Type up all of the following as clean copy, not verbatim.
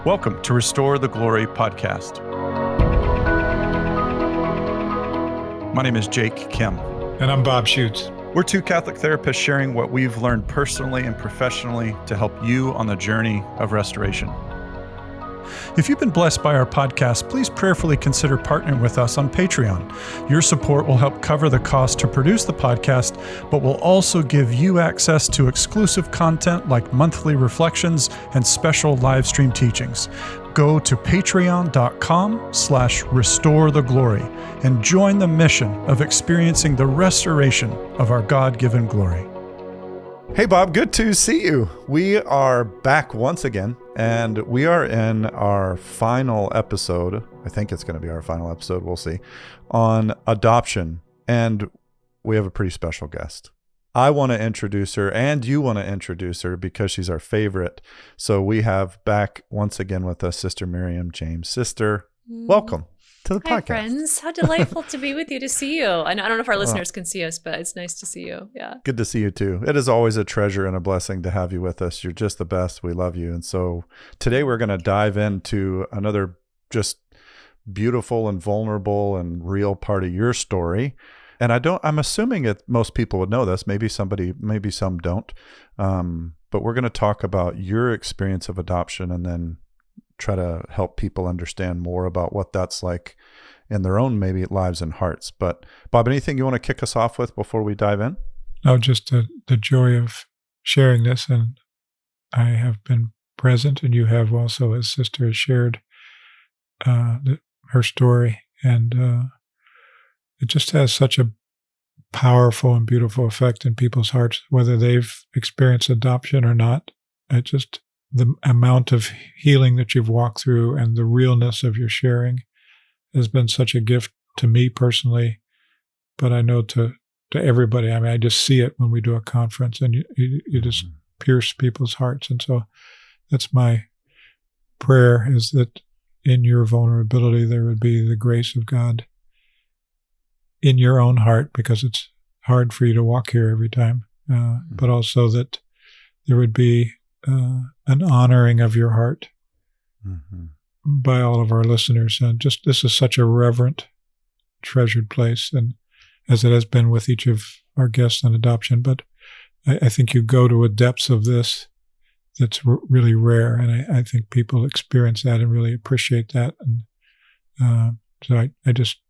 Welcome to Restore the Glory podcast. My name is Jake Kim. And I'm Bob Schutz. We're two Catholic therapists sharing what we've learned personally and professionally to help you on the journey of restoration. If you've been blessed by our podcast, please prayerfully consider partnering with us on Patreon. Your support will help cover the cost to produce the podcast, but will also give you access to exclusive content like monthly reflections and special live stream teachings. Go to patreon.com/restoretheglory and join the mission of experiencing the restoration of our God-given glory. Hey, Bob, good to see you. We are back once again, and we are in our final episode. I think it's going to be our final episode. We'll see. On adoption. And we have a pretty special guest. I want to introduce her, and you want to introduce her because she's our favorite. So we have back once again with us Sister Miriam James. Sister, welcome to the podcast. Hi, friends. How delightful to be with you, to see you. I don't know if our listeners can see us, but it's nice to see you. Yeah. Good to see you too. It is always a treasure and a blessing to have you with us. You're just the best. We love you. And so today we're going to dive into another just beautiful and vulnerable and real part of your story. And I'm assuming that most people would know this. Maybe some don't. But we're going to talk about your experience of adoption and then try to help people understand more about what that's like in their own maybe lives and hearts. But Bob, anything you want to kick us off with before we dive in? No, just the joy of sharing this. And I have been present, and you have also, as Sister has shared her story. And it just has such a powerful and beautiful effect in people's hearts, whether they've experienced adoption or not. The amount of healing that you've walked through and the realness of your sharing has been such a gift to me personally, but I know to everybody. I mean, I just see it when we do a conference, and you just pierce people's hearts. And so that's my prayer, is that in your vulnerability, there would be the grace of God in your own heart, because it's hard for you to walk here every time, but also that there would be an honoring of your heart by all of our listeners. And just, this is such a reverent, treasured place, and as it has been with each of our guests on adoption. But I think you go to a depths of this that's really rare, and I think people experience that and really appreciate that. And so I just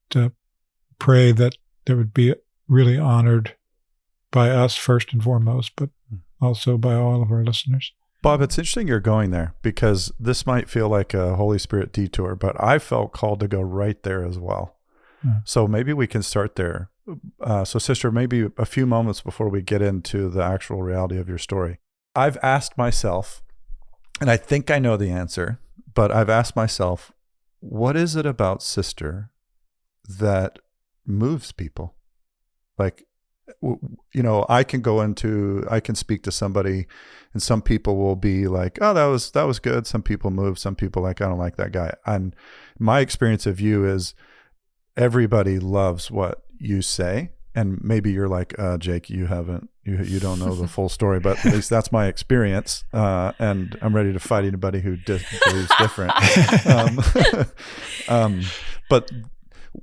pray that there would be really honored by us first and foremost, but also by all of our listeners. Bob, it's interesting you're going there, because this might feel like a Holy Spirit detour, but I felt called to go right there as well. So maybe we can start there. So Sister, maybe a few moments before we get into the actual reality of your story. I've asked myself, and I think I know the answer, but I've asked myself, what is it about Sister that moves people? Like, you know, I can speak to somebody, and some people will be like, oh, that was good. Some people move. Some people like, I don't like that guy. And my experience of you is everybody loves what you say. And maybe you're like, Jake, you don't know the full story, but at least that's my experience. And I'm ready to fight anybody who believes different. But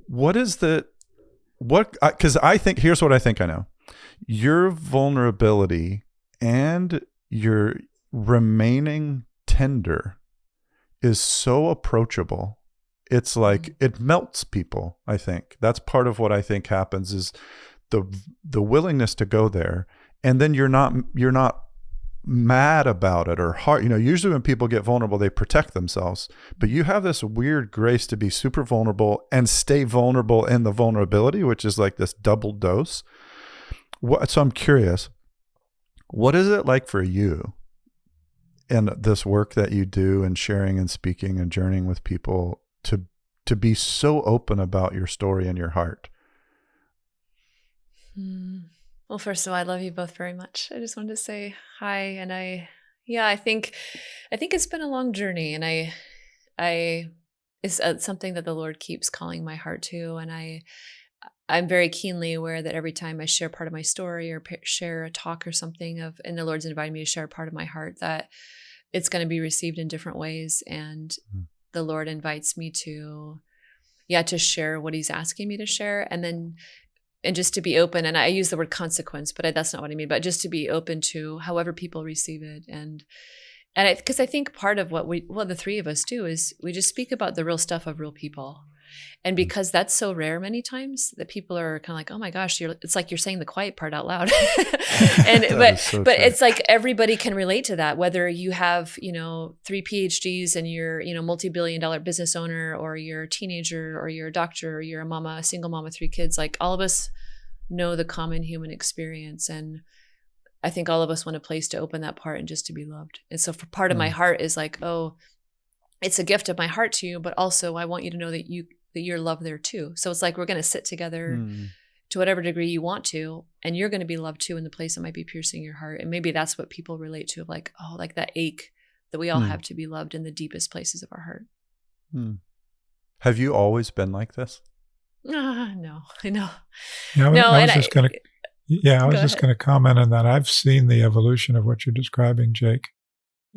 what is because I think, here's what I think I know. Your vulnerability and your remaining tender is so approachable. It's like, it melts people, I think. That's part of what I think happens, is the willingness to go there. And then you're not mad about it or hard. You know, usually when people get vulnerable, they protect themselves, but you have this weird grace to be super vulnerable and stay vulnerable in the vulnerability, which is like this double dose. So I'm curious, what is it like for you in this work that you do and sharing and speaking and journeying with people to be so open about your story and your heart? Well, first of all, I love you both very much. I just wanted to say hi. And I think it's been a long journey, and it's something that the Lord keeps calling my heart to. And I'm very keenly aware that every time I share part of my story or share a talk or something and the Lord's invited me to share part of my heart, that it's going to be received in different ways. And the Lord invites me to share what he's asking me to share. And just to be open. And I use the word consequence, but that's not what I mean, but just to be open to however people receive it. And because I think part of what the three of us do is we just speak about the real stuff of real people. And because that's so rare many times that people are kind of like, oh my gosh, it's like you're saying the quiet part out loud. But it's like everybody can relate to that, whether you have, 3 PhDs and you're, multi-billion-dollar business owner, or you're a teenager, or you're a doctor, or you're a single mom with 3 kids. Like, all of us know the common human experience. And I think all of us want a place to open that part and just to be loved. And so for part of my heart is like, oh, it's a gift of my heart to you, but also I want you to know that you're loved there too. So it's like we're going to sit together to whatever degree you want to, and you're going to be loved too in the place that might be piercing your heart. And maybe that's what people relate to, like, oh, like that ache that we all have to be loved in the deepest places of our heart. Have you always been like this? No, I know. Yeah, I was just going to comment on that. I've seen the evolution of what you're describing, Jake.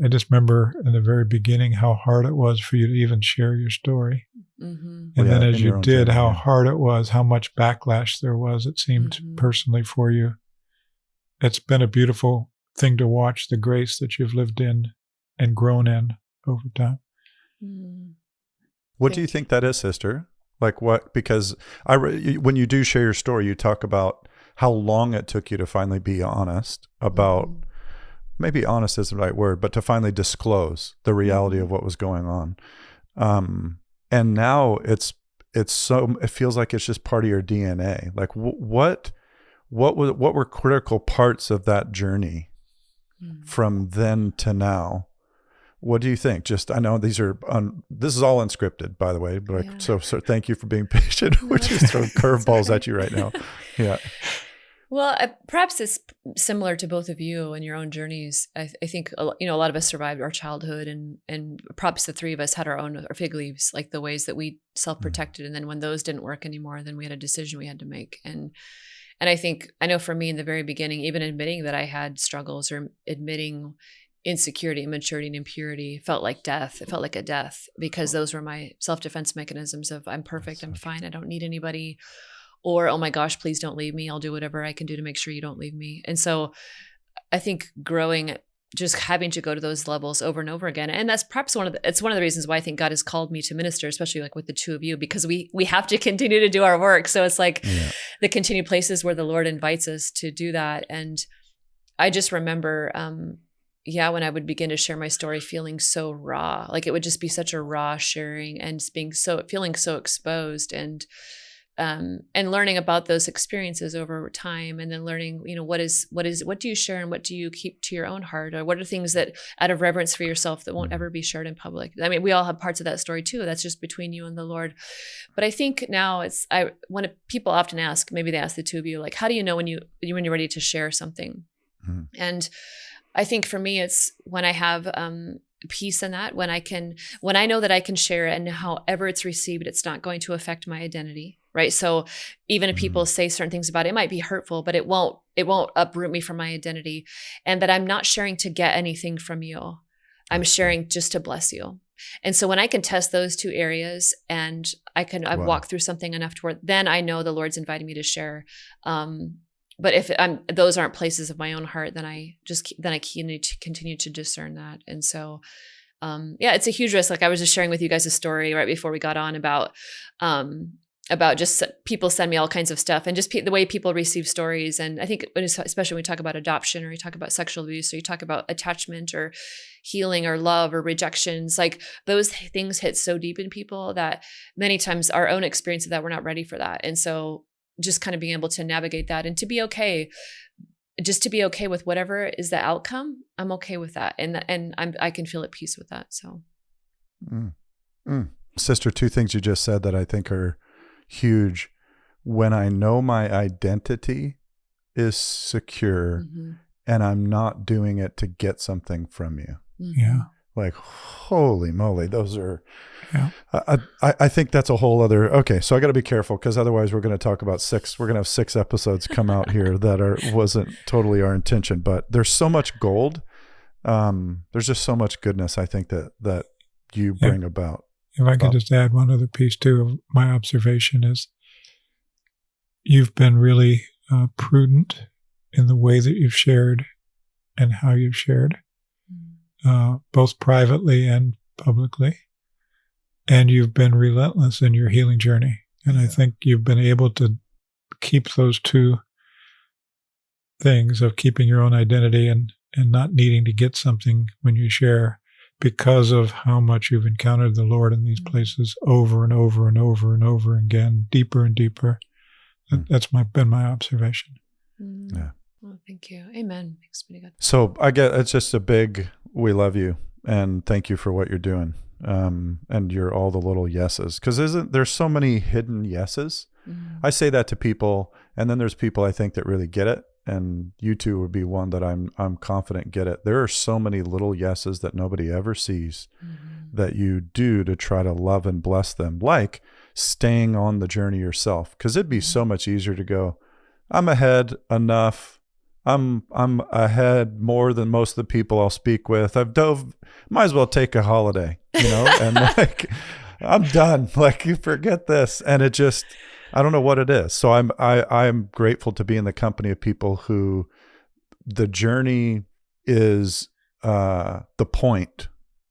I just remember in the very beginning how hard it was for you to even share your story. And then as you did, how hard it was, how much backlash there was, it seemed personally for you. It's been a beautiful thing to watch, the grace that you've lived in and grown in over time. What do you think that is, sister? Like what? Because when you do share your story, you talk about how long it took you to finally be honest about, maybe honest isn't the right word, but to finally disclose the reality of what was going on. And now it feels like it's just part of your DNA. Like what were critical parts of that journey from then to now? What do you think? Just, I know this is all unscripted, by the way, but so thank you for being patient. We're just throwing curveballs at you right now. Yeah. Well, perhaps it's similar to both of you and your own journeys. I think, a lot of us survived our childhood, and perhaps the 3 of us had our fig leaves, like the ways that we self-protected. And then when those didn't work anymore, then we had a decision we had to make. And I know for me in the very beginning, even admitting that I had struggles, or admitting insecurity, immaturity, and impurity felt like death. It felt like a death, because those were my self-defense mechanisms of, I'm perfect, I'm fine, I don't need anybody. Or, oh my gosh, please don't leave me. I'll do whatever I can do to make sure you don't leave me. And so I think growing, just having to go to those levels over and over again. And that's perhaps it's one of the reasons why I think God has called me to minister, especially like with the 2 of you, because we have to continue to do our work. So it's like the continued places where the Lord invites us to do that. And I just remember, when I would begin to share my story, feeling so raw, like it would just be such a raw sharing, and feeling so exposed, and learning about those experiences over time, and then learning, what do you share and what do you keep to your own heart, or what are things that out of reverence for yourself that won't ever be shared in public. I mean, we all have parts of that story too. That's just between you and the Lord. But I think now when people often ask, maybe they ask the 2 of you, like, how do you know when you're ready to share something? And I think for me, it's when I have peace in that, when I know that I can share it, and however it's received, it's not going to affect my identity, right? So even if people say certain things about it, it might be hurtful, but it won't uproot me from my identity. And that I'm not sharing to get anything from you. I'm sharing just to bless you. And so when I can test those 2 areas, and I've walked through something enough to where then I know the Lord's inviting me to share. But if those aren't places of my own heart, then I need to continue to discern that. And so, it's a huge risk. Like I was just sharing with you guys a story right before we got on about just people send me all kinds of stuff, and just the way people receive stories. And I think especially when we talk about adoption, or you talk about sexual abuse, or you talk about attachment, or healing, or love, or rejections, like those things hit so deep in people that many times our own experience of that, we're not ready for that. And so just kind of being able to navigate that, and to be okay, just to be okay with whatever is the outcome. I'm okay with that. And I can feel at peace with that. So. Sister, 2 things you just said that I think are huge. When I know my identity is secure, and I'm not doing it to get something from you. Yeah. Like, holy moly, those are, I think that's a whole other, okay, so I got to be careful, because otherwise we're going to talk about we're going to have 6 episodes come out here that wasn't totally our intention, but there's so much gold There's just so much goodness, I think, that you bring about. If I could just add one other piece too of my observation is you've been really prudent in the way that you've shared and how you've shared, both privately and publicly. And you've been relentless in your healing journey. And I think you've been able to keep those two things of keeping your own identity and not needing to get something when you share, because of how much you've encountered the Lord in these places over and over and over and over again, deeper and deeper. That's been my observation. Yeah. Well, thank you. Amen. Thanks be to God. So I get it's just a big, we love you and thank you for what you're doing. And you're all the little yeses, because there's so many hidden yeses. I say that to people, and then there's people I think that really get it, and you two would be one that I'm confident get it. There are so many little yeses that nobody ever sees that you do to try to love and bless them, like staying on the journey yourself, because it'd be so much easier to go, I'm ahead enough. I'm ahead more than most of the people I'll speak with. I've dove, might as well take a holiday, and like, I'm done. Like, you forget this. And it just, I don't know what it is. So I'm grateful to be in the company of people who the journey is the point,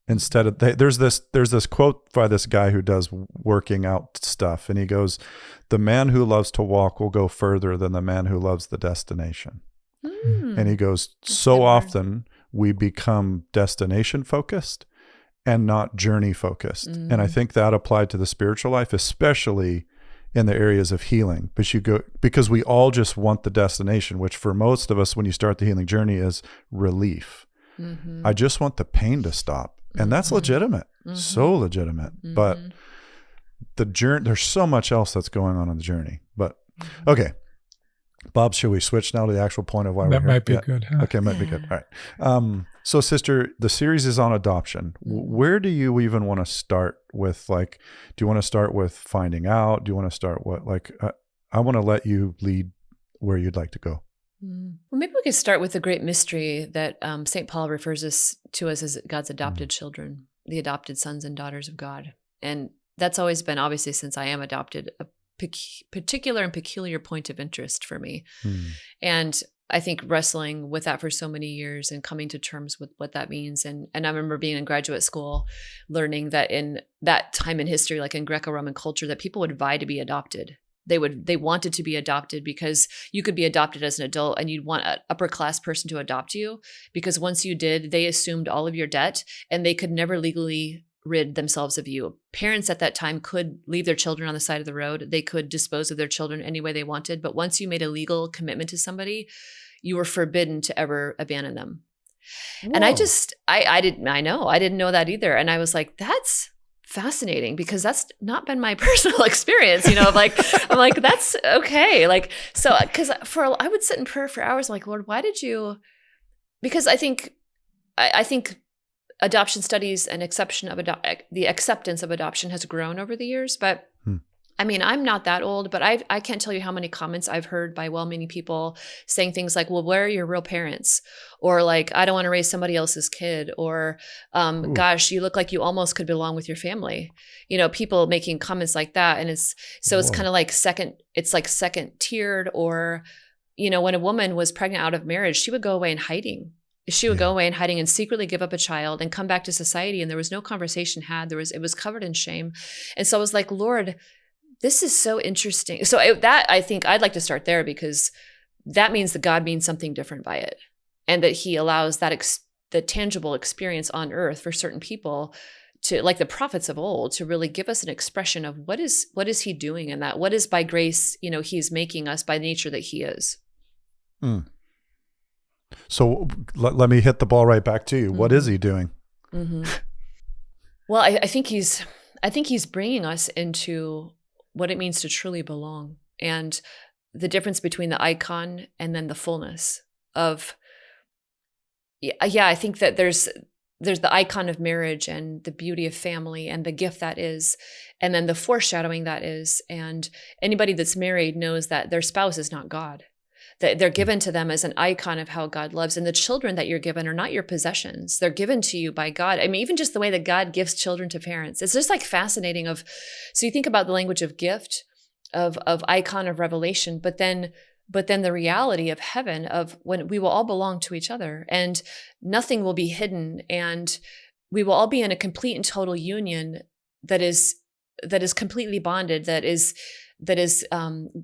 instead of, there's this quote by this guy who does working out stuff. And he goes, the man who loves to walk will go further than the man who loves the destination. And he goes, so often we become destination focused and not journey focused. And I think that applied to the spiritual life, especially in the areas of healing. Because we all just want the destination, which for most of us, when you start the healing journey, is relief. I just want the pain to stop. And that's legitimate, so legitimate. But the journey, there's so much else that's going on in the journey. But okay. Bob, should we switch now to the actual point of why we're here? That might be good. Huh? Okay, might be good. All right. So, sister, the series is on adoption. Where do you even want to start with? Like, do you want to start with finding out? Do you want to start what? Like, I want to let you lead where you'd like to go. Well, maybe we could start with the great mystery that St. Paul refers to us as God's adopted children, the adopted sons and daughters of God. And that's always been, obviously, since I am adopted, a particular and peculiar point of interest for me. And I think wrestling with that for so many years and coming to terms with what that means. And I remember being in graduate school, learning that in that time in history, like in Greco-Roman culture, that people would vie to be adopted. They wanted to be adopted because you could be adopted as an adult and you'd want an upper class person to adopt you, because once you did, they assumed all of your debt and they could never legally rid themselves of you. Parents at that time could leave their children on the side of the road. They could dispose of their children any way they wanted. But once you made a legal commitment to somebody, you were forbidden to ever abandon them. Whoa. And I didn't know that either. And I was like, that's fascinating, because that's not been my personal experience, I'm like, that's okay. Like, so, cause I would sit in prayer for hours, like, Lord, why did you, because I think adoption studies and the acceptance of adoption has grown over the years. But I mean, I'm not that old, but I can't tell you how many comments I've heard by well-meaning people saying things like, well, where are your real parents? Or like, I don't want to raise somebody else's kid. Or, gosh, you look like you almost could belong with your family. People making comments like that. And it's kind of like second tiered. Or, when a woman was pregnant out of marriage, she would go away in hiding. She would go away in hiding and secretly give up a child and come back to society. And there was no conversation had. It was covered in shame. And so I was like, Lord, this is so interesting. So I think I'd like to start there, because that means that God means something different by it. And that he allows the tangible experience on earth for certain people to, like the prophets of old, to really give us an expression of what is he doing in that? What is by grace, he's making us by nature that he is. So let me hit the ball right back to you. What is he doing? Well, I think he's bringing us into what it means to truly belong, and the difference between the icon and then the fullness of, I think that there's the icon of marriage and the beauty of family and the gift that is, and then the foreshadowing that is. And anybody that's married knows that their spouse is not God. that they're given to them as an icon of how God loves. And the children that you're given are not your possessions. They're given to you by God. I mean, even just the way that God gives children to parents, it's just like fascinating so you think about the language of gift, of icon, of revelation, but then the reality of heaven, of when we will all belong to each other and nothing will be hidden, and we will all be in a complete and total union that is completely bonded, that is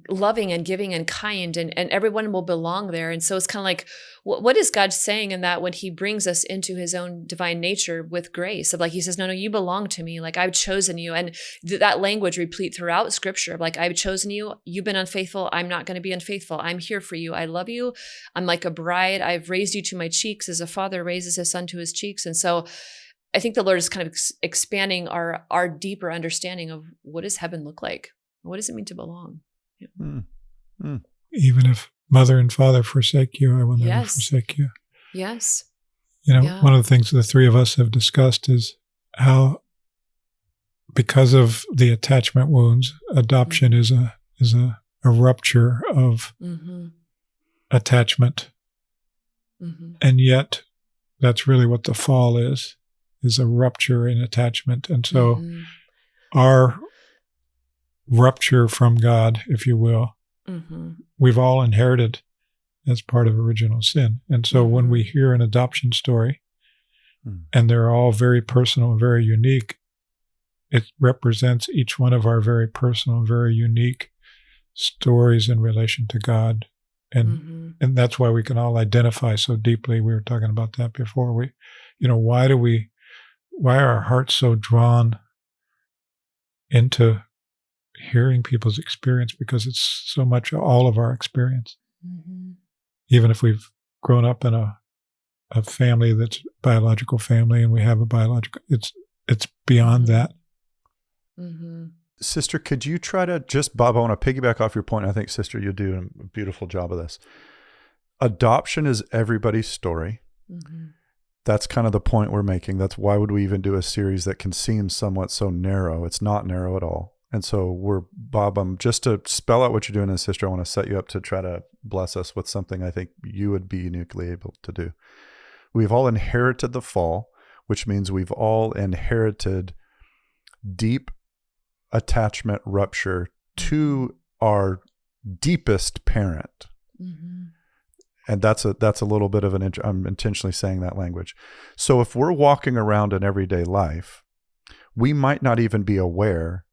loving and giving and kind, and everyone will belong there. And so it's kind of like, what is God saying in that when he brings us into his own divine nature with grace of like, he says, no, you belong to me. Like I've chosen you. And that language replete throughout scripture of like, I've chosen you. You've been unfaithful. I'm not going to be unfaithful. I'm here for you. I love you. I'm like a bride. I've raised you to my cheeks as a father raises his son to his cheeks. And so I think the Lord is kind of expanding our deeper understanding of what does heaven look like? What does it mean to belong? Yeah. Even if mother and father forsake you, I will never forsake you. Yes. One of the things the three of us have discussed is how, because of the attachment wounds, adoption is a rupture of attachment. And yet that's really what the fall is a rupture in attachment. And so our rupture from God, if you will, we've all inherited as part of original sin. And so when we hear an adoption story, and they're all very personal and very unique, it represents each one of our very personal, very unique stories in relation to God. And that's why we can all identify so deeply. We were talking about that before. Why are our hearts so drawn into hearing people's experience? Because it's so much all of our experience. Even if we've grown up in a family that's biological family and we have a biological, it's beyond that. Sister, could you try to Bob, I want to piggyback off your point. I think, Sister, you do a beautiful job of this. Adoption is everybody's story. That's kind of the point we're making. That's why would we even do a series that can seem somewhat so narrow? It's not narrow at all. And so Bob, just to spell out what you're doing, and Sister, I want to set you up to try to bless us with something I think you would be uniquely able to do. We've all inherited the fall, which means we've all inherited deep attachment rupture to our deepest parent. And that's a little bit of I'm intentionally saying that language. So if we're walking around in everyday life, we might not even be aware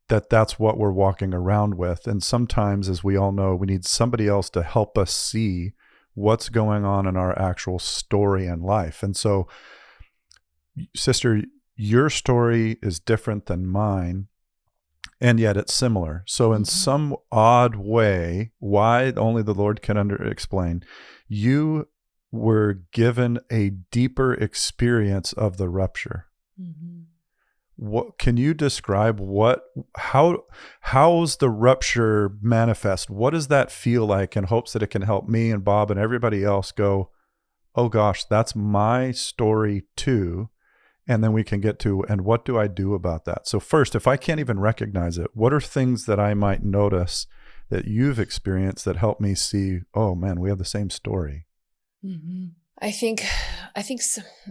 that that's what we're walking around with. And sometimes, as we all know, we need somebody else to help us see what's going on in our actual story in life. And so, Sister, your story is different than mine, and yet it's similar. So in some odd way, why only the Lord can explain, you were given a deeper experience of the rupture. What can you describe? How's the rupture manifest? What does that feel like, in hopes that it can help me and Bob and everybody else go, oh gosh, that's my story too. And then we can get to, and what do I do about that? So first, if I can't even recognize it, what are things that I might notice that you've experienced that help me see, oh man, we have the same story? I think,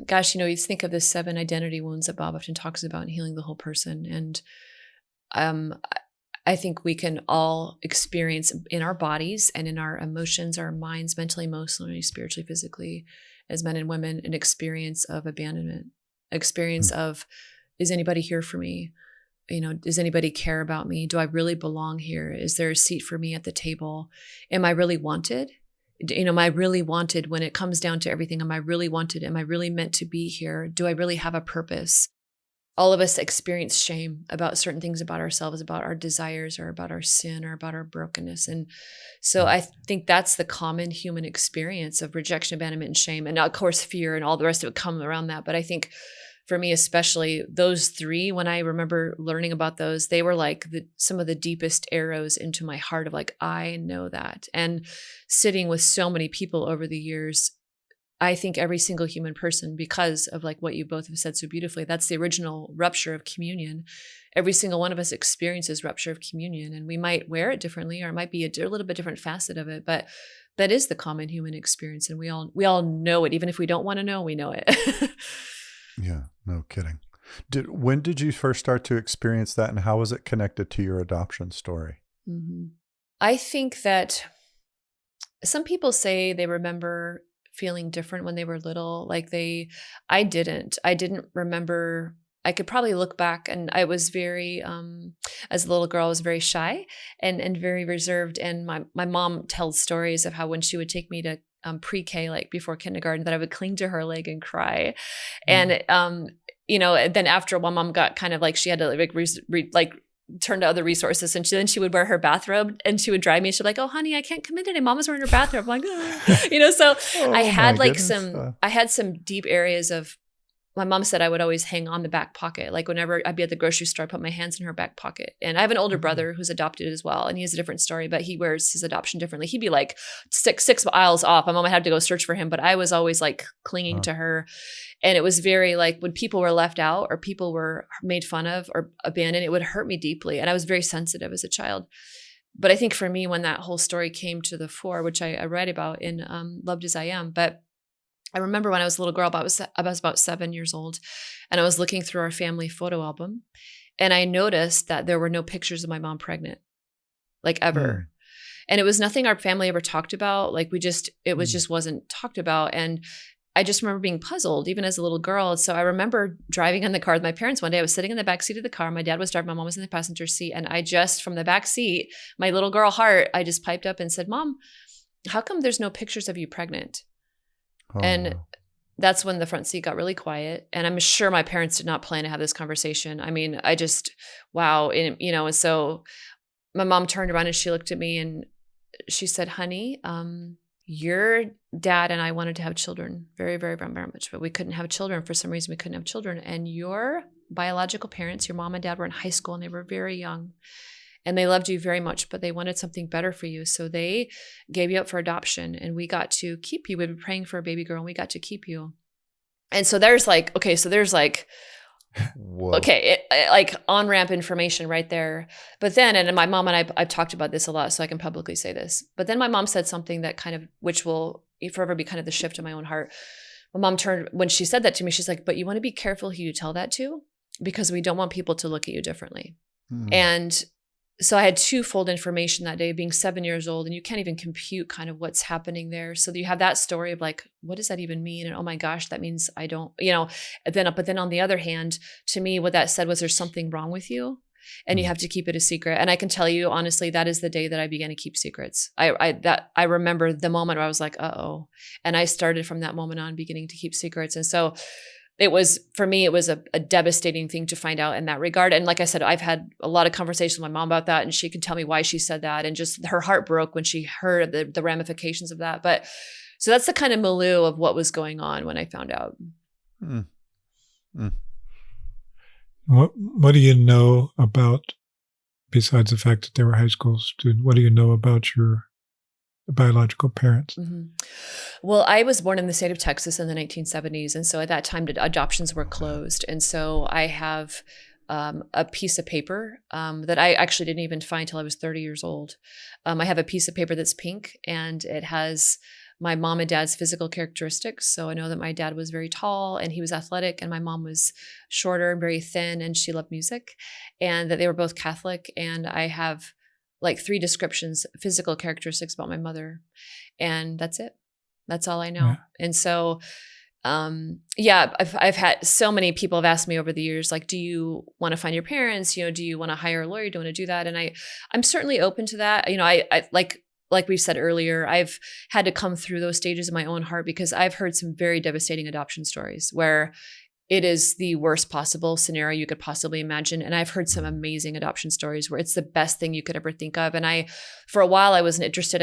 gosh, you think of the 7 identity wounds that Bob often talks about in healing the whole person. And I think we can all experience in our bodies and in our emotions, our minds, mentally, emotionally, spiritually, physically, as men and women, an experience of abandonment, experience of, is anybody here for me? Does anybody care about me? Do I really belong here? Is there a seat for me at the table? Am I really wanted? Am I really wanted when it comes down to everything? Am I really wanted? Am I really meant to be here? Do I really have a purpose? All of us experience shame about certain things about ourselves, about our desires, or about our sin, or about our brokenness. And so I think that's the common human experience of rejection, abandonment, and shame. And of course, fear and all the rest of it come around that. But I think for me, especially those 3, when I remember learning about those, they were like some of the deepest arrows into my heart of like, I know that. And sitting with so many people over the years, I think every single human person, because of like what you both have said so beautifully, that's the original rupture of communion. Every single one of us experiences rupture of communion, and we might wear it differently, or it might be a little bit different facet of it, but that is the common human experience. And we all know it. Even if we don't want to know, we know it. Yeah, no kidding. When did you first start to experience that, and how was it connected to your adoption story? Mm-hmm. I think that some people say they remember feeling different when they were little. I didn't remember. I could probably look back, and I was very, as a little girl, I was very shy and very reserved. And my mom tells stories of how when she would take me to pre-K, like before kindergarten, that I would cling to her leg and cry. And, then after a while, mom got kind of like, she had to turn to other resources, and then she would wear her bathrobe and she would drive me. She'd be like, "Oh, honey, I can't come in today. Mama's wearing her bathrobe." I'm like, oh. So I had I had some deep areas of, my mom said I would always hang on the back pocket. Like whenever I'd be at the grocery store, I put my hands in her back pocket. And I have an older brother who's adopted as well. And he has a different story, but he wears his adoption differently. He'd be like six aisles off. My mom had to go search for him, but I was always like clinging to her. And it was very like when people were left out or people were made fun of or abandoned, it would hurt me deeply. And I was very sensitive as a child. But I think for me, when that whole story came to the fore, which I write about in Loved as I Am, but I remember when I was a little girl, I was about 7 years old, and I was looking through our family photo album, and I noticed that there were no pictures of my mom pregnant, like ever. And it was nothing our family ever talked about. Like it just wasn't talked about. And I just remember being puzzled even as a little girl. So I remember driving in the car with my parents one day. I was sitting in the back seat of the car. My dad was driving. My mom was in the passenger seat. And I just, from the back seat, my little girl heart, I just piped up and said, "Mom, how come there's no pictures of you pregnant?" And that's when the front seat got really quiet. And I'm sure my parents did not plan to have this conversation. I mean, I just, wow. And, and so my mom turned around and she looked at me and she said, "Honey, your dad and I wanted to have children very, very, very much, but we couldn't have children. For some reason, we couldn't have children. And your biological parents, your mom and dad, were in high school and they were very young. And they loved you very much, but they wanted something better for you. So they gave you up for adoption, and we got to keep you. We've been praying for a baby girl, and we got to keep you." And so there's like on-ramp information right there. But then, and my mom and I've talked about this a lot, so I can publicly say this. But then my mom said something that which will forever be kind of the shift in my own heart. My mom turned, when she said that to me, she's like, "But you want to be careful who you tell that to, because we don't want people to look at you differently." And so I had twofold information that day, being 7 years old, and you can't even compute kind of what's happening there. So you have that story of like, what does that even mean? And oh my gosh, that means I don't, but then on the other hand, to me, what that said was there's something wrong with you and you have to keep it a secret. And I can tell you, honestly, that is the day that I began to keep secrets. I remember the moment where I was like, uh-oh. And I started from that moment on beginning to keep secrets. And so for me, it was a devastating thing to find out in that regard. And like I said, I've had a lot of conversations with my mom about that, and she could tell me why she said that, and just her heart broke when she heard the ramifications of that. But so that's the kind of milieu of what was going on when I found out. What do you know about, besides the fact that they were high school students, what do you know about your biological parents? Well, I was born in the state of Texas in the 1970s. And so at that time, adoptions were closed. And so I have a piece of paper that I actually didn't even find till I was 30 years old. I have a piece of paper that's pink, and it has my mom and dad's physical characteristics. So I know that my dad was very tall and he was athletic, and my mom was shorter and very thin, and she loved music, and that they were both Catholic. And I have like 3 descriptions, physical characteristics about my mother. And that's it. That's all I know. Yeah. And so, I've had so many people have asked me over the years, like, do you want to find your parents? Do you want to hire a lawyer? Do you want to do that? And I'm certainly open to that. I like we said earlier, I've had to come through those stages in my own heart, because I've heard some very devastating adoption stories where it is the worst possible scenario you could possibly imagine. And I've heard some amazing adoption stories where it's the best thing you could ever think of. And for a while, I wasn't interested.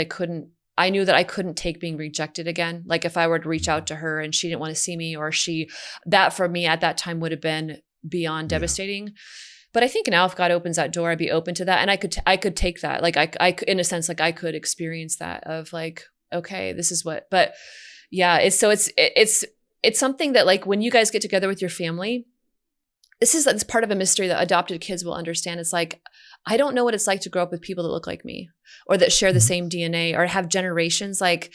I knew that I couldn't take being rejected again. Like if I were to reach out to her and she didn't want to see me, or that for me at that time would have been beyond devastating. But I think now if God opens that door, I'd be open to that. And I could take that. Like I in a sense, like I could experience that of like, okay, this is what, but yeah, it's something that like when you guys get together with your family, it's part of a mystery that adopted kids will understand. It's like, I don't know what it's like to grow up with people that look like me or that share the same DNA or have generations. Like,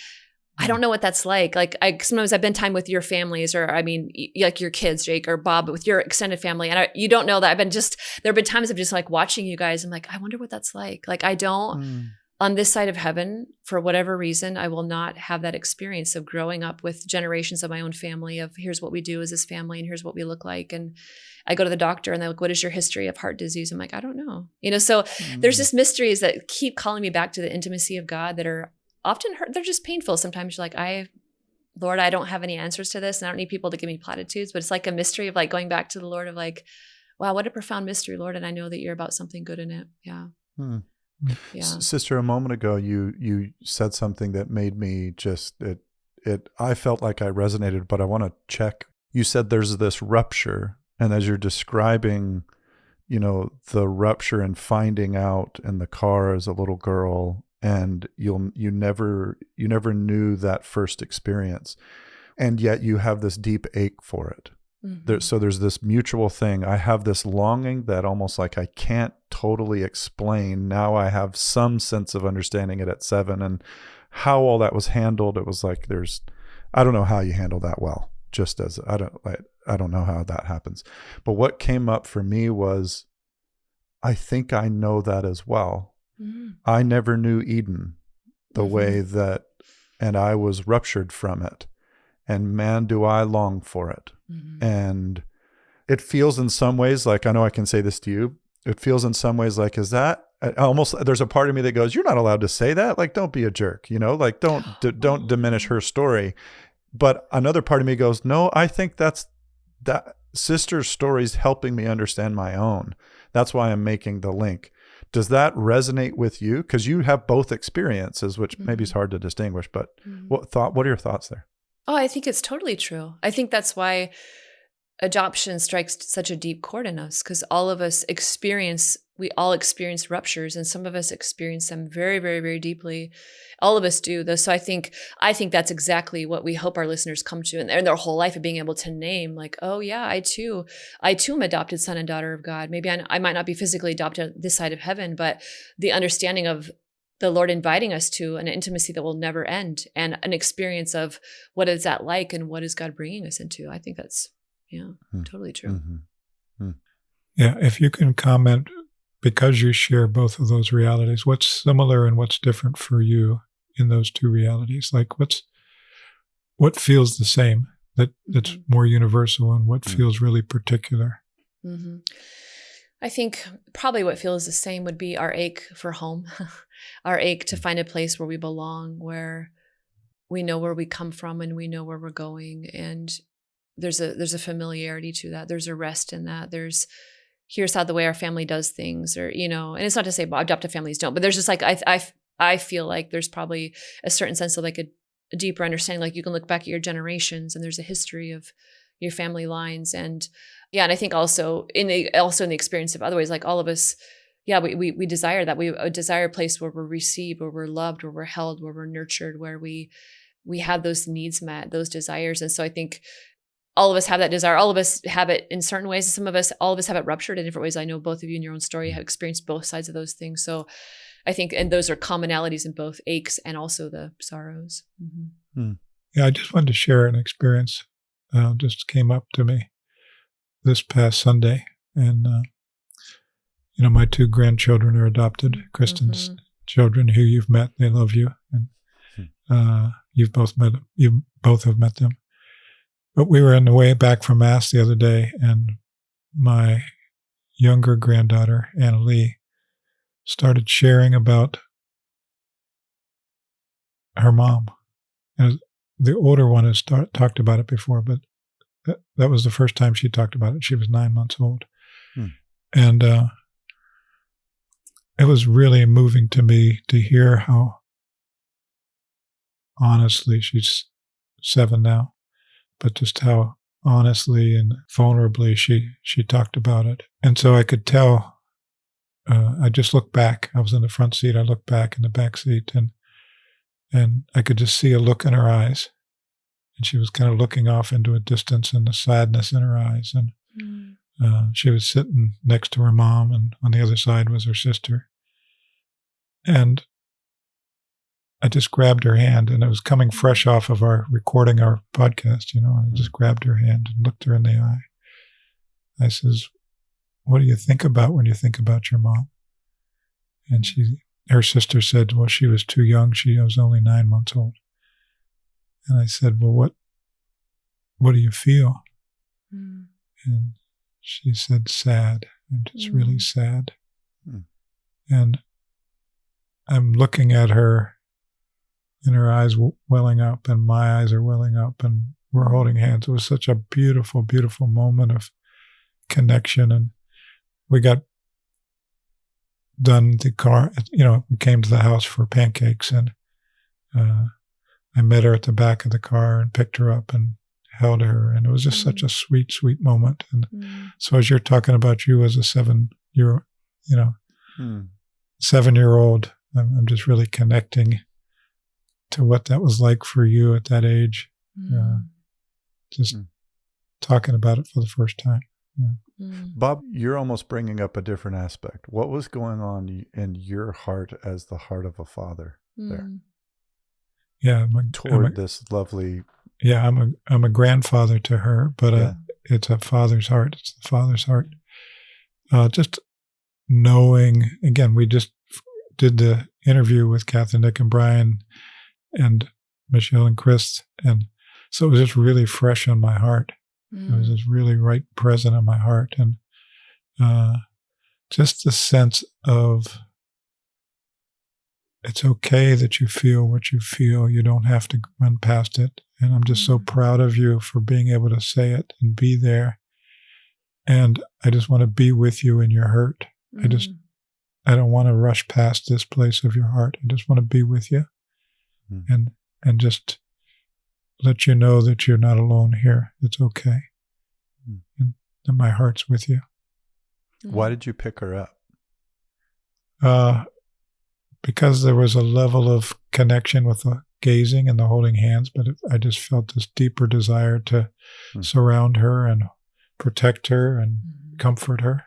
I don't know what that's like. Like sometimes I've been time with your families or like your kids, Jake or Bob, with your extended family. And you don't know that there have been times of just like watching you guys. I'm like, I wonder what that's like. Like I don't, on this side of heaven, for whatever reason, I will not have that experience of growing up with generations of my own family of here's what we do as this family and here's what we look like. And I go to the doctor and they're like, what is your history of heart disease? I'm like, I don't know. So there's just mysteries that keep calling me back to the intimacy of God that are often hurt. They're just painful. Sometimes you're like, Lord, I don't have any answers to this and I don't need people to give me platitudes, but it's like a mystery of like going back to the Lord of like, wow, what a profound mystery, Lord. And I know that you're about something good in it. Yeah. Yeah. Sister, a moment ago, you said something that made me just, I felt like I resonated, but I want to check. You said there's this rupture, and as you're describing, the rupture and finding out in the car as a little girl, and you never knew that first experience, and yet you have this deep ache for it. So there's this mutual thing. I have this longing that almost like I can't totally explain. Now I have some sense of understanding it at 7, and how all that was handled. It was like I don't know how you handle that well. Just as I don't know how that happens. But what came up for me was, I think I know that as well. I never knew Eden the way that, and I was ruptured from it. And man, do I long for it. And it feels in some ways like, I know I can say this to you, it feels in some ways like, is that almost, there's a part of me that goes, you're not allowed to say that. Like, don't be a jerk, like don't diminish her story. But another part of me goes, no, I think that sister's story's helping me understand my own. That's why I'm making the link. Does that resonate with you? Because you have both experiences, which maybe is hard to distinguish, but what are your thoughts there? Oh, I think it's totally true. I think that's why adoption strikes such a deep chord in us, because we all experience ruptures, and some of us experience them very, very, very deeply. All of us do, though. So I think that's exactly what we hope our listeners come to in their whole life, of being able to name like, oh yeah, I too am adopted son and daughter of God. Maybe I might not be physically adopted this side of heaven, but the understanding of the Lord inviting us to an intimacy that will never end, and an experience of what is that like and what is God bringing us into. I think that's, totally true. Yeah. If you can comment, because you share both of those realities, what's similar and what's different for you in those two realities? Like what feels the same that's more universal, and what feels really particular? I think probably what feels the same would be our ache for home, our ache to find a place where we belong, where we know where we come from and we know where we're going. And there's a familiarity to that. There's a rest in that. Here's how the way our family does things, or, and it's not to say adoptive families don't, but there's just like, I feel like there's probably a certain sense of like a deeper understanding. Like you can look back at your generations and there's a history of your family lines. And and I think also in the experience of other ways, like all of us, we desire that. We desire a place where we're received, where we're loved, where we're held, where we're nurtured, where we have those needs met, those desires. And so I think all of us have that desire. All of us have it in certain ways. All of us have it ruptured in different ways. I know both of you in your own story have experienced both sides of those things. So I think, and those are commonalities in both aches and also the sorrows. Yeah, I just wanted to share an experience. Just came up to me this past Sunday, and my 2 grandchildren are adopted. Kristen's children, who you've met, they love you, and you've both met them. You both have met them. But we were on the way back from Mass the other day, and my younger granddaughter, Anna Lee, started sharing about her mom. And the older one has talked about it before, but that was the first time she talked about it. She was 9 months old. And it was really moving to me to hear how honestly, she's 7 now, but just how honestly and vulnerably she talked about it. And so I could tell, I just looked back. I was in the front seat. I looked back in the back seat, and I could just see a look in her eyes and she was kind of looking off into a distance and the sadness in her eyes. And she was sitting next to her mom, and on the other side was her sister. And I just grabbed her hand, and it was coming fresh off of recording our podcast, and I just grabbed her hand and looked her in the eye. I says, "What do you think about when you think about your mom?" And her sister said, "Well, she was too young. She was only 9 months old." And I said, "Well, what do you feel?" And she said, "Sad. I'm just really sad." And I'm looking at her, and her eyes welling up, and my eyes are welling up, and we're holding hands. It was such a beautiful, beautiful moment of connection. And we got done the car, we came to the house for pancakes, and I met her at the back of the car and picked her up and held her. And it was just such a sweet, sweet moment. And so as you're talking about you as a 7-year-old, I'm just really connecting to what that was like for you at that age. Just talking about it for the first time. Bob, you're almost bringing up a different aspect. What was going on in your heart as the heart of a father there? Yeah, this lovely. Yeah, I'm a grandfather to her, but it's a father's heart. It's the father's heart. Just knowing, again, we just did the interview with Kathy, Nick, and Brian, and Michelle and Chris, and so it was just really fresh on my heart. It was just really right present in my heart, and just the sense of it's okay that you feel what you feel. You don't have to run past it. And I'm just so proud of you for being able to say it and be there. And I just want to be with you in your hurt. I don't want to rush past this place of your heart. I just want to be with you and just let you know that you're not alone here. It's okay. And my heart's with you. Why did you pick her up? Because there was a level of connection with the gazing and the holding hands, but I just felt this deeper desire to surround her and protect her and comfort her.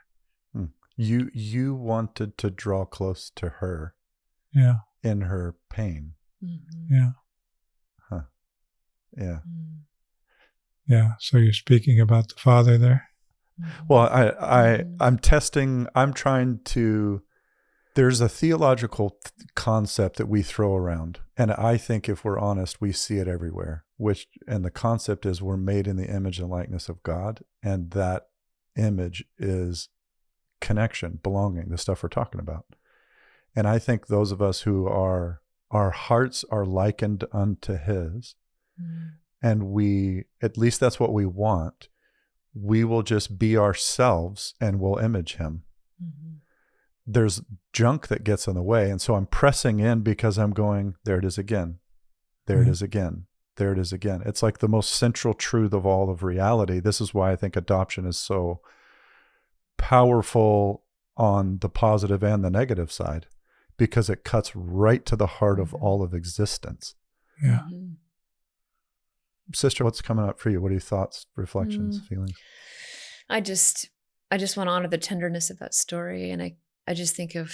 You wanted to draw close to her. Yeah. In her pain. Yeah. Huh. Yeah. Yeah. So you're speaking about the father there? Well, I'm trying to. There's a theological concept that we throw around, and I think if we're honest, we see it everywhere. And the concept is we're made in the image and likeness of God, and that image is connection, belonging, the stuff we're talking about. And I think those of us who our hearts are likened unto His, and we, at least that's what we want, we will just be ourselves and we'll image Him. There's junk that gets in the way. And so I'm pressing in because I'm going, there it is again. There it is again. There it is again. It's like the most central truth of all of reality. This is why I think adoption is so powerful on the positive and the negative side, because it cuts right to the heart of all of existence. Yeah. Sister, what's coming up for you? What are your thoughts, reflections, feelings? I just want to honor the tenderness of that story. And I just think of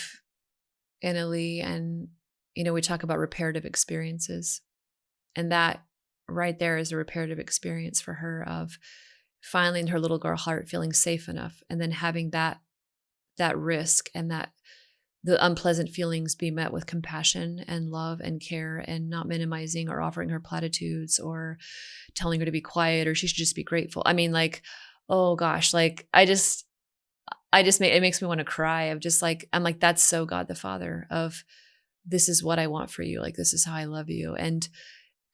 Annalie, and, we talk about reparative experiences, and that right there is a reparative experience for her of finally in her little girl heart feeling safe enough, and then having that risk and that the unpleasant feelings be met with compassion and love and care, and not minimizing or offering her platitudes or telling her to be quiet or she should just be grateful. I mean, like, oh gosh, like it makes me want to cry. I'm like, that's so God the Father of, this is what I want for you. Like, this is how I love you. And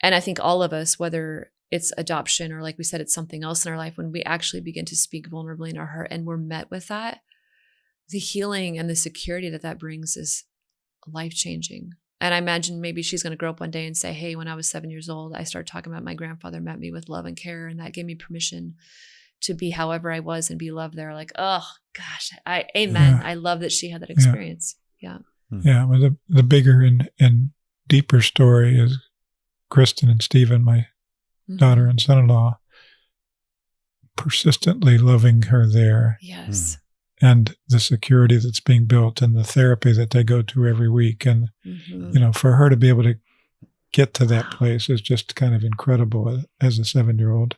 I think all of us, whether it's adoption or like we said, it's something else in our life, when we actually begin to speak vulnerably in our heart and we're met with that, the healing and the security that brings is life-changing. And I imagine maybe she's going to grow up one day and say, hey, when I was 7 years old, I started talking about my grandfather met me with love and care, and that gave me permission to be however I was and be loved there. Like, oh gosh, amen. Yeah. I love that she had that experience. Yeah. Yeah. Well, the bigger and deeper story is Kristen and Stephen, my daughter and son-in-law, persistently loving her there. Yes. And the security that's being built and the therapy that they go to every week. And, for her to be able to get to that place is just kind of incredible as a 7-year-old.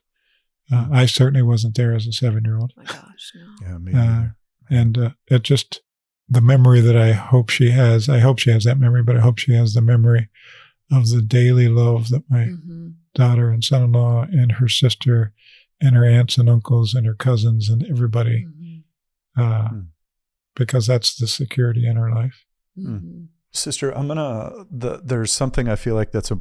I certainly wasn't there as a 7-year-old. Oh my gosh, no. Yeah, me neither. And it just, the memory that I hope she has that memory, but I hope she has the memory of the daily love that my daughter and son-in-law and her sister and her aunts and uncles and her cousins and everybody, because that's the security in her life. Sister, there's something I feel like that's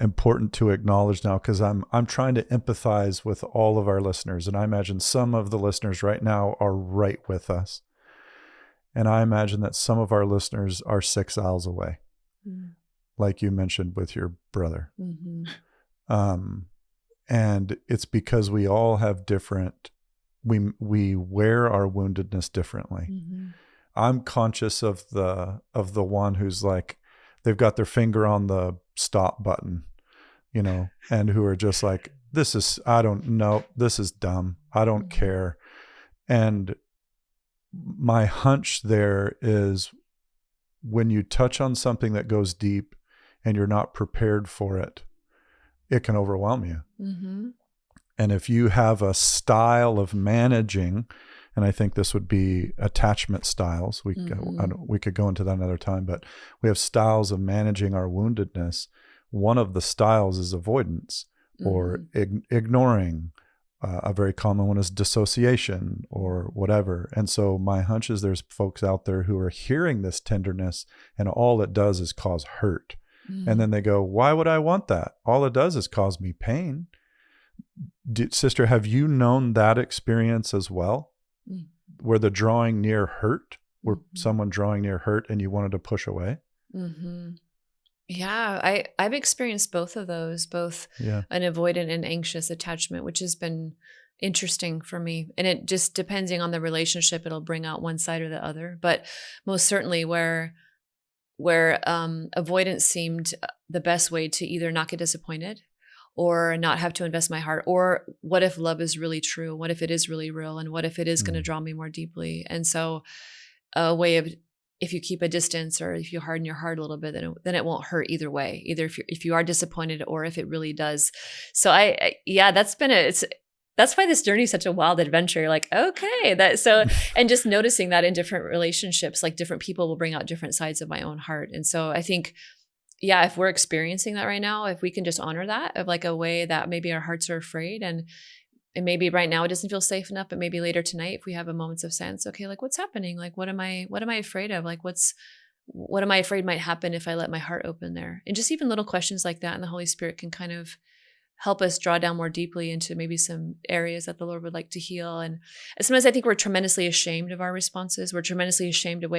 important to acknowledge now, because I'm trying to empathize with all of our listeners, and I imagine some of the listeners right now are right with us, and I imagine that some of our listeners are 6 aisles away, like you mentioned with your brother, and it's because we all have different. We wear our woundedness differently. I'm conscious of the one who's like, they've got their finger on the stop button, and who are just like, this is dumb. I don't care. And my hunch there is, when you touch on something that goes deep and you're not prepared for it, it can overwhelm you. And if you have a style of managing, and I think this would be attachment styles. We could go into that another time, but we have styles of managing our woundedness. One of the styles is avoidance or ignoring. A very common one is dissociation or whatever. And so my hunch is there's folks out there who are hearing this tenderness, and all it does is cause hurt. And then they go, why would I want that? All it does is cause me pain. Sister, have you known that experience as well? Where the drawing near hurt, where someone drawing near hurt and you wanted to push away? Yeah, I've experienced both of those, both an avoidant and anxious attachment, which has been interesting for me. And it just, depending on the relationship, it'll bring out one side or the other. But most certainly where avoidance seemed the best way to either not get disappointed or not have to invest my heart, or what if love is really true? What if it is really real? And what if it is going to draw me more deeply? And so a way of, if you keep a distance or if you harden your heart a little bit, then it won't hurt either way, either if you are disappointed or if it really does. So that's why this journey is such a wild adventure. You're like, okay, and just noticing that in different relationships, like different people will bring out different sides of my own heart. And so I think, if we're experiencing that right now, if we can just honor that of like a way that maybe our hearts are afraid, and maybe right now it doesn't feel safe enough, but maybe later tonight, if we have a moments of sense, okay, like what's happening? Like, what am I afraid of? Like, what am I afraid might happen if I let my heart open there? And just even little questions like that, and the Holy Spirit can kind of help us draw down more deeply into maybe some areas that the Lord would like to heal. And sometimes I think we're tremendously ashamed of our responses. We're tremendously ashamed of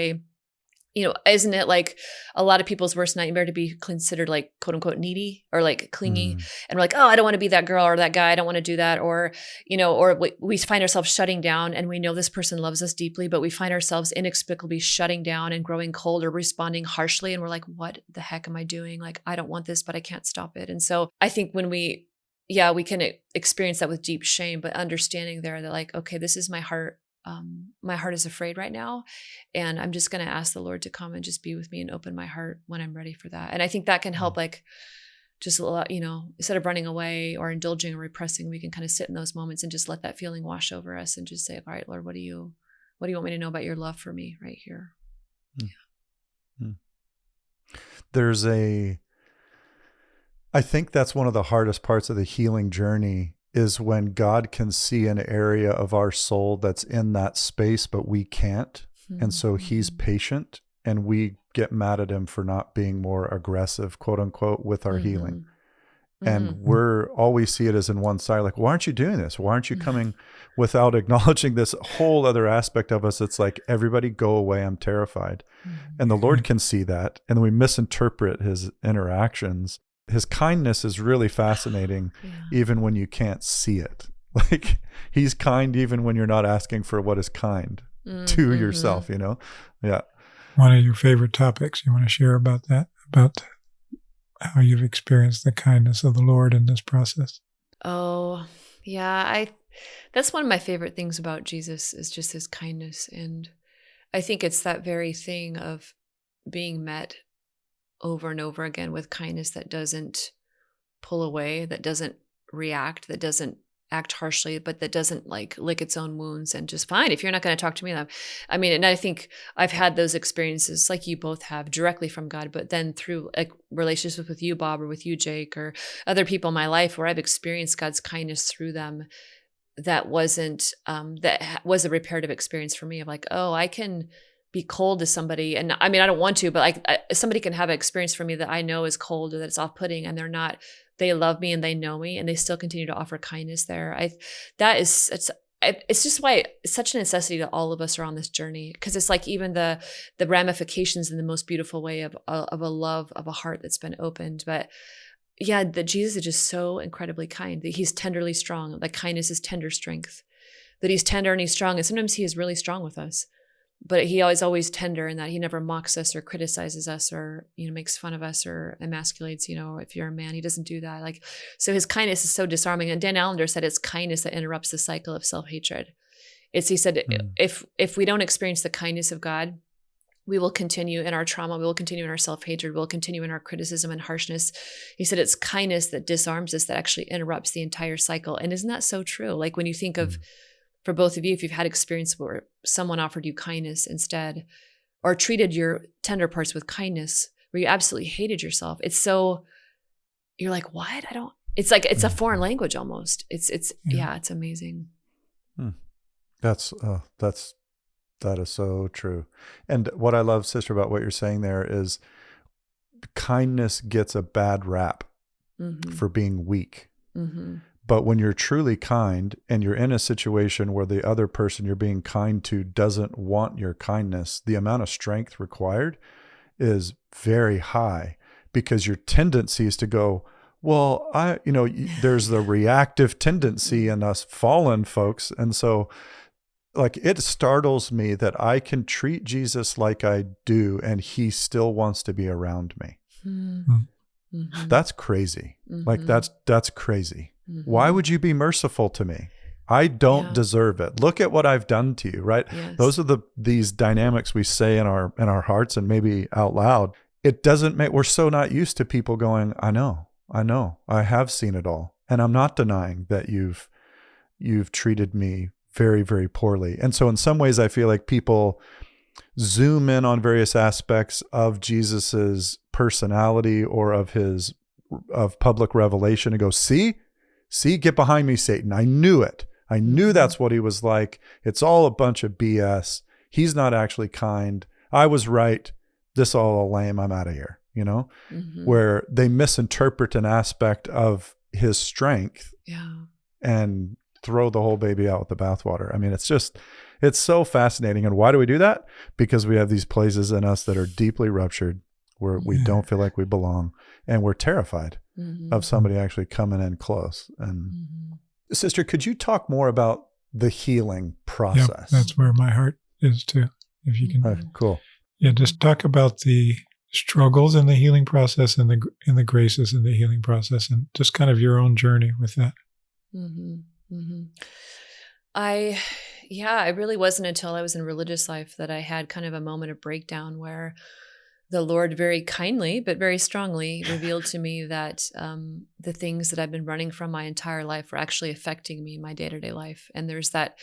isn't it like a lot of people's worst nightmare to be considered like quote unquote needy or like clingy, and we're like, oh, I don't want to be that girl or that guy. I don't want to do that. Or, or we find ourselves shutting down, and we know this person loves us deeply, but we find ourselves inexplicably shutting down and growing cold or responding harshly. And we're like, what the heck am I doing? Like, I don't want this, but I can't stop it. And so I think when we can experience that with deep shame, but understanding there that like, okay, this is my heart. My heart is afraid right now, and I'm just going to ask the Lord to come and just be with me and open my heart when I'm ready for that. And I think that can help, like, just, instead of running away or indulging or repressing, we can kind of sit in those moments and just let that feeling wash over us and just say, all right, Lord, what do you want me to know about your love for me right here? I think that's one of the hardest parts of the healing journey, is when God can see an area of our soul that's in that space, but we can't. And so he's patient, and we get mad at him for not being more aggressive, quote unquote, with our healing. And all we see it as in one side, like, why aren't you doing this? Why aren't you coming, without acknowledging this whole other aspect of us? It's like, everybody go away, I'm terrified. And the Lord can see that. And we misinterpret his interactions. His kindness is really fascinating, even when you can't see it. Like, he's kind even when you're not asking for what is kind to yourself, Yeah. One of your favorite topics, you want to share about that, about how you've experienced the kindness of the Lord in this process? Oh, yeah. That's one of my favorite things about Jesus is just his kindness. And I think it's that very thing of being met over and over again with kindness that doesn't pull away, that doesn't react, that doesn't act harshly, but that doesn't like lick its own wounds and just fine. If you're not going to talk to me, then I mean, and I think I've had those experiences like you both have directly from God, but then through like relationships with you, Bob, or with you, Jake, or other people in my life where I've experienced God's kindness through them. That was a reparative experience for me of like, oh, I can be cold to somebody. And I mean, I don't want to, but like somebody can have an experience for me that I know is cold or that it's off-putting, and they love me and they know me and they still continue to offer kindness there. It's just why it's such a necessity that all of us are on this journey. Cause it's like even the ramifications in the most beautiful way of a love, of a heart that's been opened. But yeah, that Jesus is just so incredibly kind, that he's tenderly strong. Like kindness is tender strength, that he's tender and he's strong. And sometimes he is really strong with us, but he is always tender in that he never mocks us or criticizes us or, makes fun of us or emasculates, if you're a man, he doesn't do that. Like, so his kindness is so disarming. And Dan Allender said it's kindness that interrupts the cycle of self-hatred. He said, if we don't experience the kindness of God, we will continue in our trauma. We will continue in our self-hatred. We'll continue in our criticism and harshness. He said it's kindness that disarms us, that actually interrupts the entire cycle. And isn't that so true? Like when you think of, for both of you, if you've had experience where someone offered you kindness instead, or treated your tender parts with kindness, where you absolutely hated yourself, you're like, what? It's like, it's a foreign language almost. It's amazing. That is so true. And what I love, sister, about what you're saying there is kindness gets a bad rap for being weak. But when you're truly kind and you're in a situation where the other person you're being kind to doesn't want your kindness, the amount of strength required is very high, because your tendency is to go, well, there's the reactive tendency in us fallen folks. And so like it startles me that I can treat Jesus like I do and he still wants to be around me. That's crazy. Like that's crazy. Why would you be merciful to me? I don't deserve it. Look at what I've done to you, right? Yes. Those are these dynamics we say in our hearts and maybe out loud. It doesn't make, we're so not used to people going, I know, I have seen it all. And I'm not denying that you've treated me very, very poorly. And so in some ways, I feel like people zoom in on various aspects of Jesus's personality or of public revelation and go, see, get behind me, Satan. I knew it. I knew that's what he was like. It's all a bunch of BS. He's not actually kind. I was right. This all lame. I'm out of here, where they misinterpret an aspect of his strength and throw the whole baby out with the bathwater. I mean, it's so fascinating. And why do we do that? Because we have these places in us that are deeply ruptured, where we don't feel like we belong, and we're terrified of somebody actually coming in close. And sister, could you talk more about the healing process? Yep, that's where my heart is too. If you can. Cool. Yeah, just talk about the struggles in the healing process and the graces in the healing process, and just kind of your own journey with that. It really wasn't until I was in religious life that I had kind of a moment of breakdown where the Lord very kindly, but very strongly revealed to me that the things that I've been running from my entire life were actually affecting me in my day-to-day life. And there's that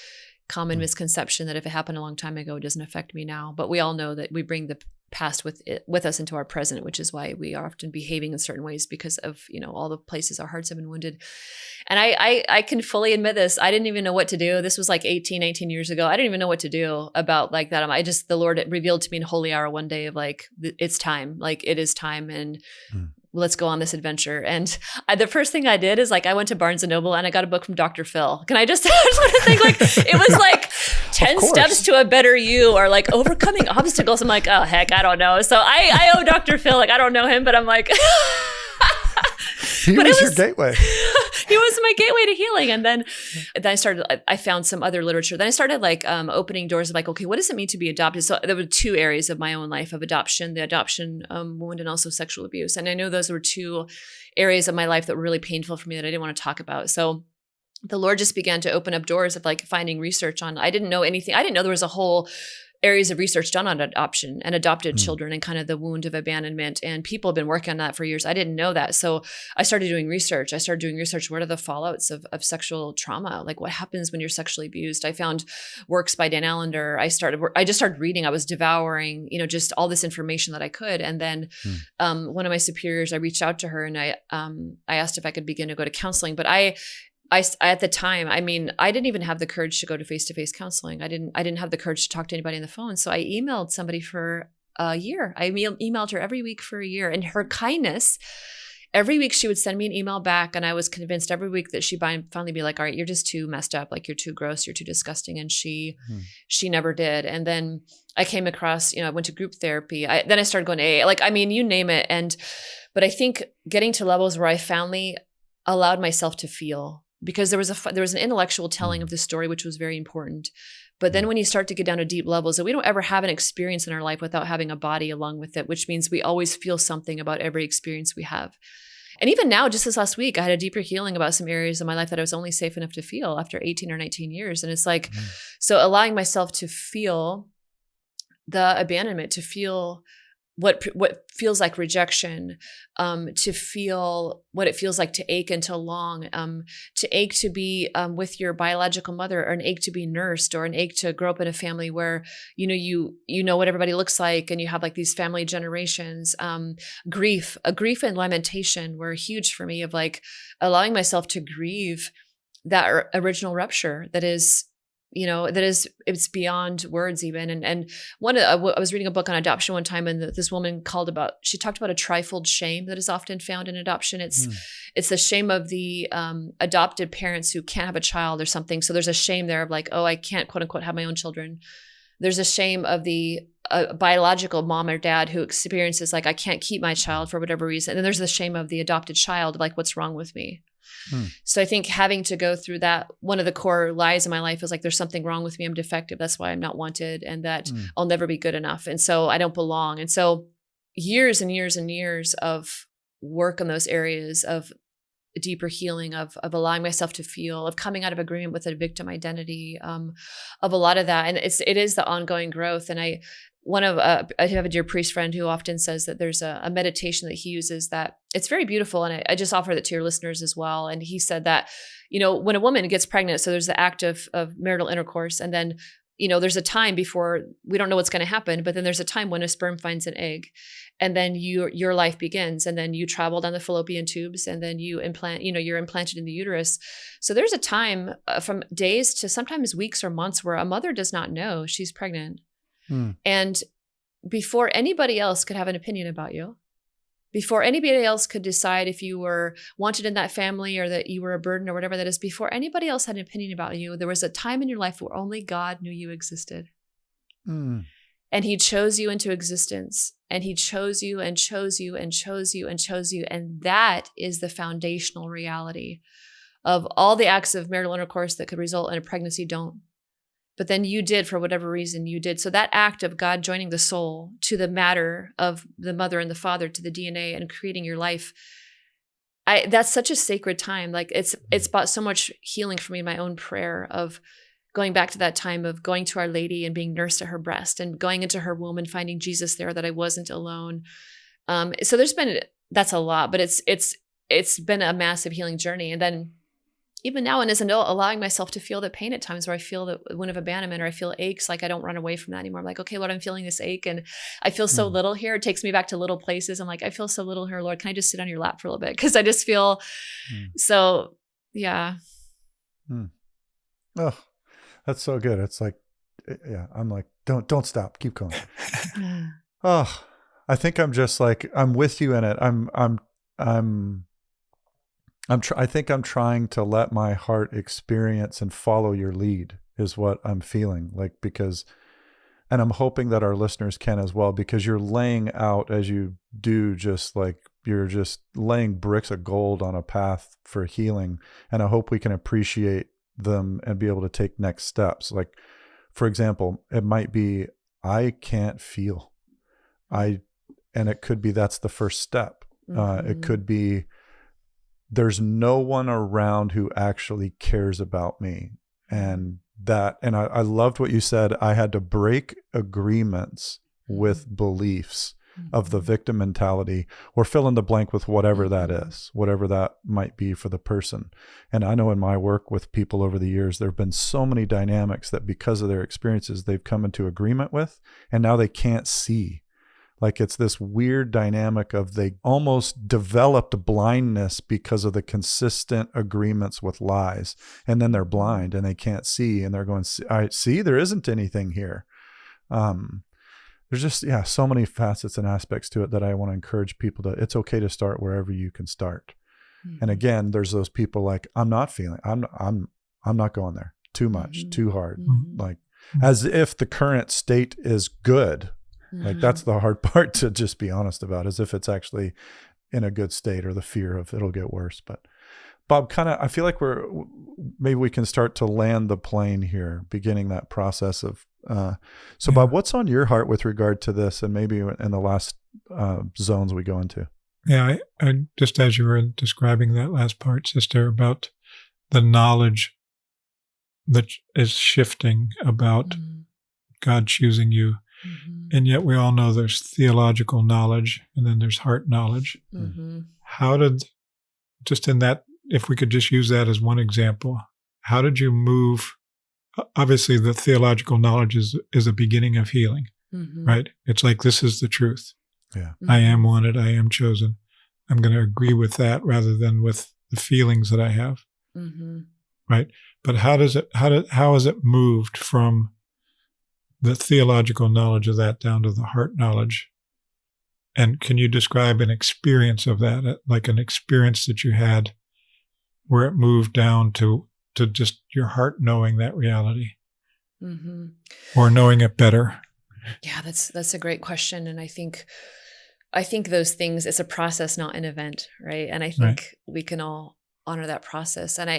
common misconception that if it happened a long time ago, it doesn't affect me now. But we all know that we bring the past with us into our present, which is why we are often behaving in certain ways because of, all the places our hearts have been wounded. And I can fully admit this. I didn't even know what to do. This was like 18 years ago. I didn't even know what to do about like that. The Lord revealed to me in holy hour one day of like, it's time, like it is time. And let's go on this adventure. And the first thing I did is like, I went to Barnes & Noble and I got a book from Dr. Phil. Can I just want to think like, it was like 10 steps to a better you, or like overcoming obstacles. I'm like, oh heck, I don't know. So I owe Dr. Phil, like, I don't know him, but I'm like, He was your gateway. He was my gateway to healing. And then I found some other literature. Then I started opening doors of okay, what does it mean to be adopted? So there were two areas of my own life of adoption, the adoption wound and also sexual abuse. And I know those were two areas of my life that were really painful for me that I didn't want to talk about. So the Lord just began to open up doors of finding research on, I didn't know anything. I didn't know there was a whole areas of research done on adoption and adopted children and kind of the wound of abandonment. And people have been working on that for years. I didn't know that. So I started doing research. What are the fallouts of sexual trauma? Like what happens when you're sexually abused? I found works by Dan Allender. I just started reading. I was devouring, just all this information that I could. And then one of my superiors, I reached out to her and I asked if I could begin to go to counseling. But I at the time, I didn't even have the courage to go to face-to-face counseling. I didn't have the courage to talk to anybody on the phone. So I emailed somebody for a year. I emailed her every week for a year. And her kindness, every week she would send me an email back. And I was convinced every week that she'd finally be like, all right, you're just too messed up. Like you're too gross. You're too disgusting. And she never did. And then I came across, I went to group therapy. Then I started going to AA, you name it. But I think getting to levels where I finally allowed myself to feel, because there was an intellectual telling of the story, which was very important. But then when you start to get down to deep levels, that we don't ever have an experience in our life without having a body along with it, which means we always feel something about every experience we have. And even now, just this last week, I had a deeper healing about some areas of my life that I was only safe enough to feel after 18 or 19 years. And it's so allowing myself to feel the abandonment, to feel what feels like rejection, to feel what it feels like to ache and to long, to ache to be with your biological mother, or an ache to be nursed, or an ache to grow up in a family where you know what everybody looks like, and you have these family generations. Grief and lamentation were huge for me, of allowing myself to grieve that original rupture that is. It's beyond words even. And I was reading a book on adoption one time, and this woman she talked about a trifold shame that is often found in adoption. It's the shame of the adopted parents who can't have a child or something. So there's a shame there of I can't quote unquote have my own children. There's a shame of the biological mom or dad who experiences I can't keep my child for whatever reason. And then there's the shame of the adopted child, what's wrong with me? So I think having to go through that, one of the core lies in my life is there's something wrong with me. I'm defective. That's why I'm not wanted, and that I'll never be good enough. And so I don't belong. And so years and years and years of work in those areas of deeper healing, of allowing myself to feel, of coming out of agreement with a victim identity, of a lot of that. And it is the ongoing growth. And I have a dear priest friend who often says that there's a meditation that he uses that it's very beautiful. And I just offer that to your listeners as well. And he said that, when a woman gets pregnant, so there's the act of marital intercourse. And then, there's a time before we don't know what's going to happen, but then there's a time when a sperm finds an egg, and then your life begins, and then you travel down the fallopian tubes, and then you implant, you're implanted in the uterus. So there's a time from days to sometimes weeks or months where a mother does not know she's pregnant. And before anybody else could have an opinion about you, before anybody else could decide if you were wanted in that family or that you were a burden or whatever that is, before anybody else had an opinion about you, there was a time in your life where only God knew you existed. And he chose you into existence, and he chose you and chose you and chose you and chose you. And that is the foundational reality of all the acts of marital intercourse that could result in a pregnancy don't. But then you did, for whatever reason you did. So that act of God joining the soul to the matter of the mother and the father, to the DNA, and creating your life, that's such a sacred time. It's brought so much healing for me in my own prayer of going back to that time of going to Our Lady and being nursed at her breast, and going into her womb and finding Jesus there, that I wasn't alone. So that's a lot, but it's been a massive healing journey. And then even now, and as an adult, allowing myself to feel the pain at times where I feel the wound of abandonment, or I feel aches, I don't run away from that anymore. I'm okay, Lord, I'm feeling this ache, and I feel so little here. It takes me back to little places. I'm I feel so little here, Lord. Can I just sit on your lap for a little bit? Because I just feel so, yeah. Oh, that's so good. It's yeah, I'm don't stop, keep going. Oh, I think I'm just I'm with you in it. I think I'm trying to let my heart experience and follow your lead is what I'm feeling because And I'm hoping that our listeners can as well, because you're laying out, as you do, just like you're just laying bricks of gold on a path for healing. And I hope we can appreciate them and be able to take next steps. Like, for example, it might be, I can't feel. And it could be that's the first step. It could be, there's no one around who actually cares about me. And I loved what you said. I had to break agreements with beliefs of the victim mentality, or fill in the blank with whatever that is, whatever that might be for the person. And I know in my work with people over the years, there have been so many dynamics that because of their experiences, they've come into agreement with, and now they can't see. Like, it's this weird dynamic of they almost developed blindness because of the consistent agreements with lies. And then they're blind and they can't see, and they're going, I see, there isn't anything here. There's just, so many facets and aspects to it that I want to encourage people to, it's okay to start wherever you can start. And again, there's those people like, I'm not feeling, I'm not going there. Too much, too hard. Like, as if the current state is good. Like, that's the hard part to just be honest about, as if it's actually in a good state, or the fear of it'll get worse. But Bob, I feel like maybe we can start to land the plane here, beginning that process of, Bob, what's on your heart with regard to this, and maybe in the last zones we go into? Yeah, I just, as you were describing that last part, Sister, about the knowledge that is shifting about God choosing you. And yet we all know there's theological knowledge, and then there's heart knowledge. How did, just in that, if we could just use that as one example, how did you move? Obviously, the theological knowledge is a beginning of healing, right? It's like, this is the truth. Yeah, I am wanted. I am chosen. I'm going to agree with that rather than with the feelings that I have, right? But how has it moved from the theological knowledge of that down to the heart knowledge? And can you describe an experience of that, like an experience that you had where it moved down to just your heart knowing that reality, or knowing it better? Yeah, that's a great question. And I think those things, it's a process, not an event, right? And I think we can all honor that process. And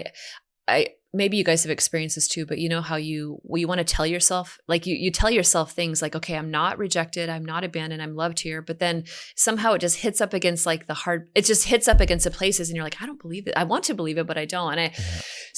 I maybe you guys have experienced this too, but you know how you want to tell yourself, like you tell yourself things like, okay, I'm not rejected, I'm not abandoned, I'm loved here. But then somehow it just hits up against like it just hits up against the places, and you're like, I don't believe it. I want to believe it, but I don't. And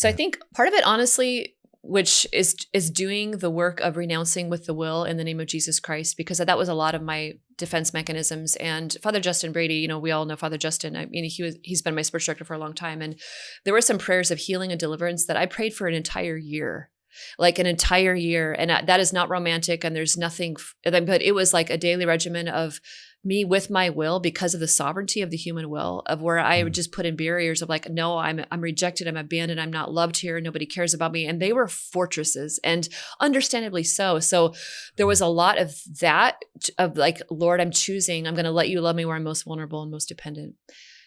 I think part of it, honestly, which is doing the work of renouncing with the will in the name of Jesus Christ, because that was a lot of my defense mechanisms. And Father Justin Brady, we all know Father Justin. I mean, he's been my spiritual director for a long time. And there were some prayers of healing and deliverance that I prayed for an entire year. Like an entire year. And that is not romantic, and there's nothing, but it was like a daily regimen of me with my will, because of the sovereignty of the human will, of where I would just put in barriers of like, no, I'm rejected, I'm abandoned, I'm not loved here, nobody cares about me. And they were fortresses, and understandably so. So there was a lot of that, of like, Lord, I'm going to let you love me where I'm most vulnerable and most dependent.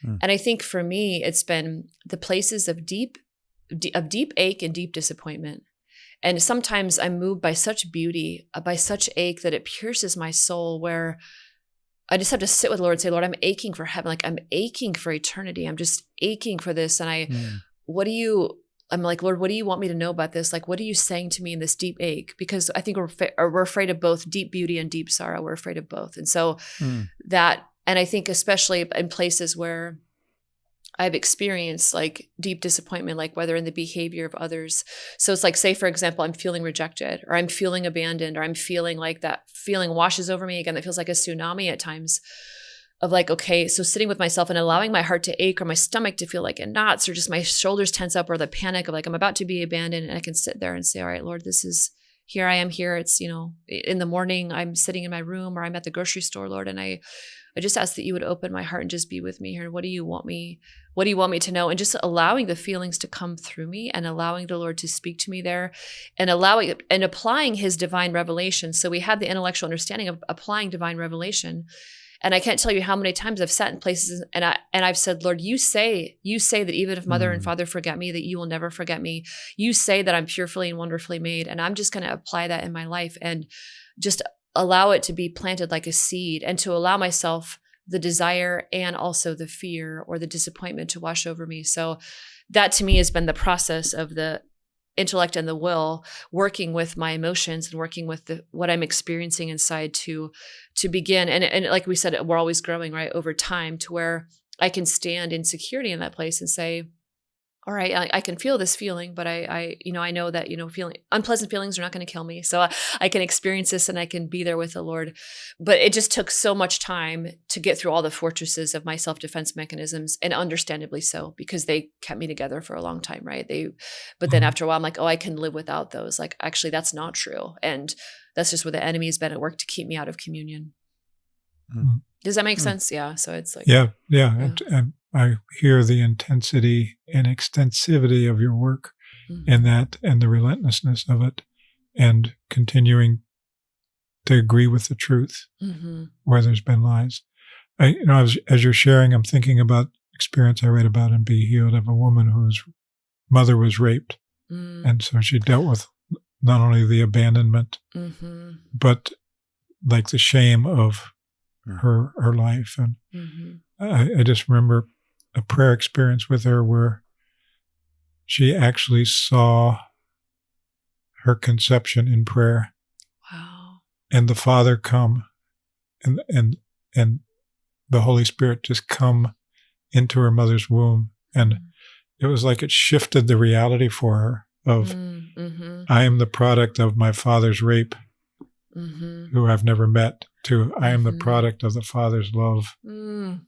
And I think for me, it's been the places of deep ache and deep disappointment. And sometimes I'm moved by such beauty, by such ache, that it pierces my soul, where I just have to sit with the Lord and say, Lord, I'm aching for heaven. Like, I'm aching for eternity. I'm just aching for this. And I'm like, Lord, what do you want me to know about this? Like, what are you saying to me in this deep ache? Because I think we're afraid of both deep beauty and deep sorrow. We're afraid of both. And so and I think especially in places where I've experienced like deep disappointment, like whether in the behavior of others. So it's like, say, for example, I'm feeling rejected, or I'm feeling abandoned, or I'm feeling like that feeling washes over me again. That feels like a tsunami at times, of like, okay, so sitting with myself and allowing my heart to ache, or my stomach to feel like in knots, or just my shoulders tense up, or the panic of like, I'm about to be abandoned. And I can sit there and say, all right, Lord, here I am here. It's, in the morning, I'm sitting in my room, or I'm at the grocery store, Lord. And I just ask that you would open my heart and just be with me here. What do you want me to know? And just allowing the feelings to come through me, and allowing the Lord to speak to me there, and applying his divine revelation. So we have the intellectual understanding of applying divine revelation. And I can't tell you how many times I've sat in places and I've said, Lord, you say that even if mother and father forget me, that you will never forget me. You say that I'm fearfully and wonderfully made, and I'm just going to apply that in my life. And just allow it to be planted like a seed, and to allow myself the desire and also the fear or the disappointment to wash over me. So that to me has been the process of the intellect and the will working with my emotions and working with what I'm experiencing inside to begin. And like we said, we're always growing, right, over time, to where I can stand in security in that place and say, all right, I can feel this feeling, but I know that, unpleasant feelings are not going to kill me. So I can experience this and I can be there with the Lord. But it just took so much time to get through all the fortresses of my self-defense mechanisms, and understandably so, because they kept me together for a long time, right? But then after a while, I'm like, oh, I can live without those. Like, actually, that's not true. And that's just where the enemy has been at work to keep me out of communion. Mm-hmm. Does that make sense? Yeah. So it's like, yeah. And I hear the intensity and extensivity of your work in that, and the relentlessness of it, and continuing to agree with the truth where there's been lies. As you're sharing, I'm thinking about experience I read about in Be Healed of a woman whose mother was raped. And so she dealt with not only the abandonment, but like the shame of her life. And I just remember a prayer experience with her where she actually saw her conception in prayer. Wow. And the Father come and the Holy Spirit just come into her mother's womb. And it was like it shifted the reality for her of, I am the product of my father's rape, who I've never met, to I am the product of the Father's love. And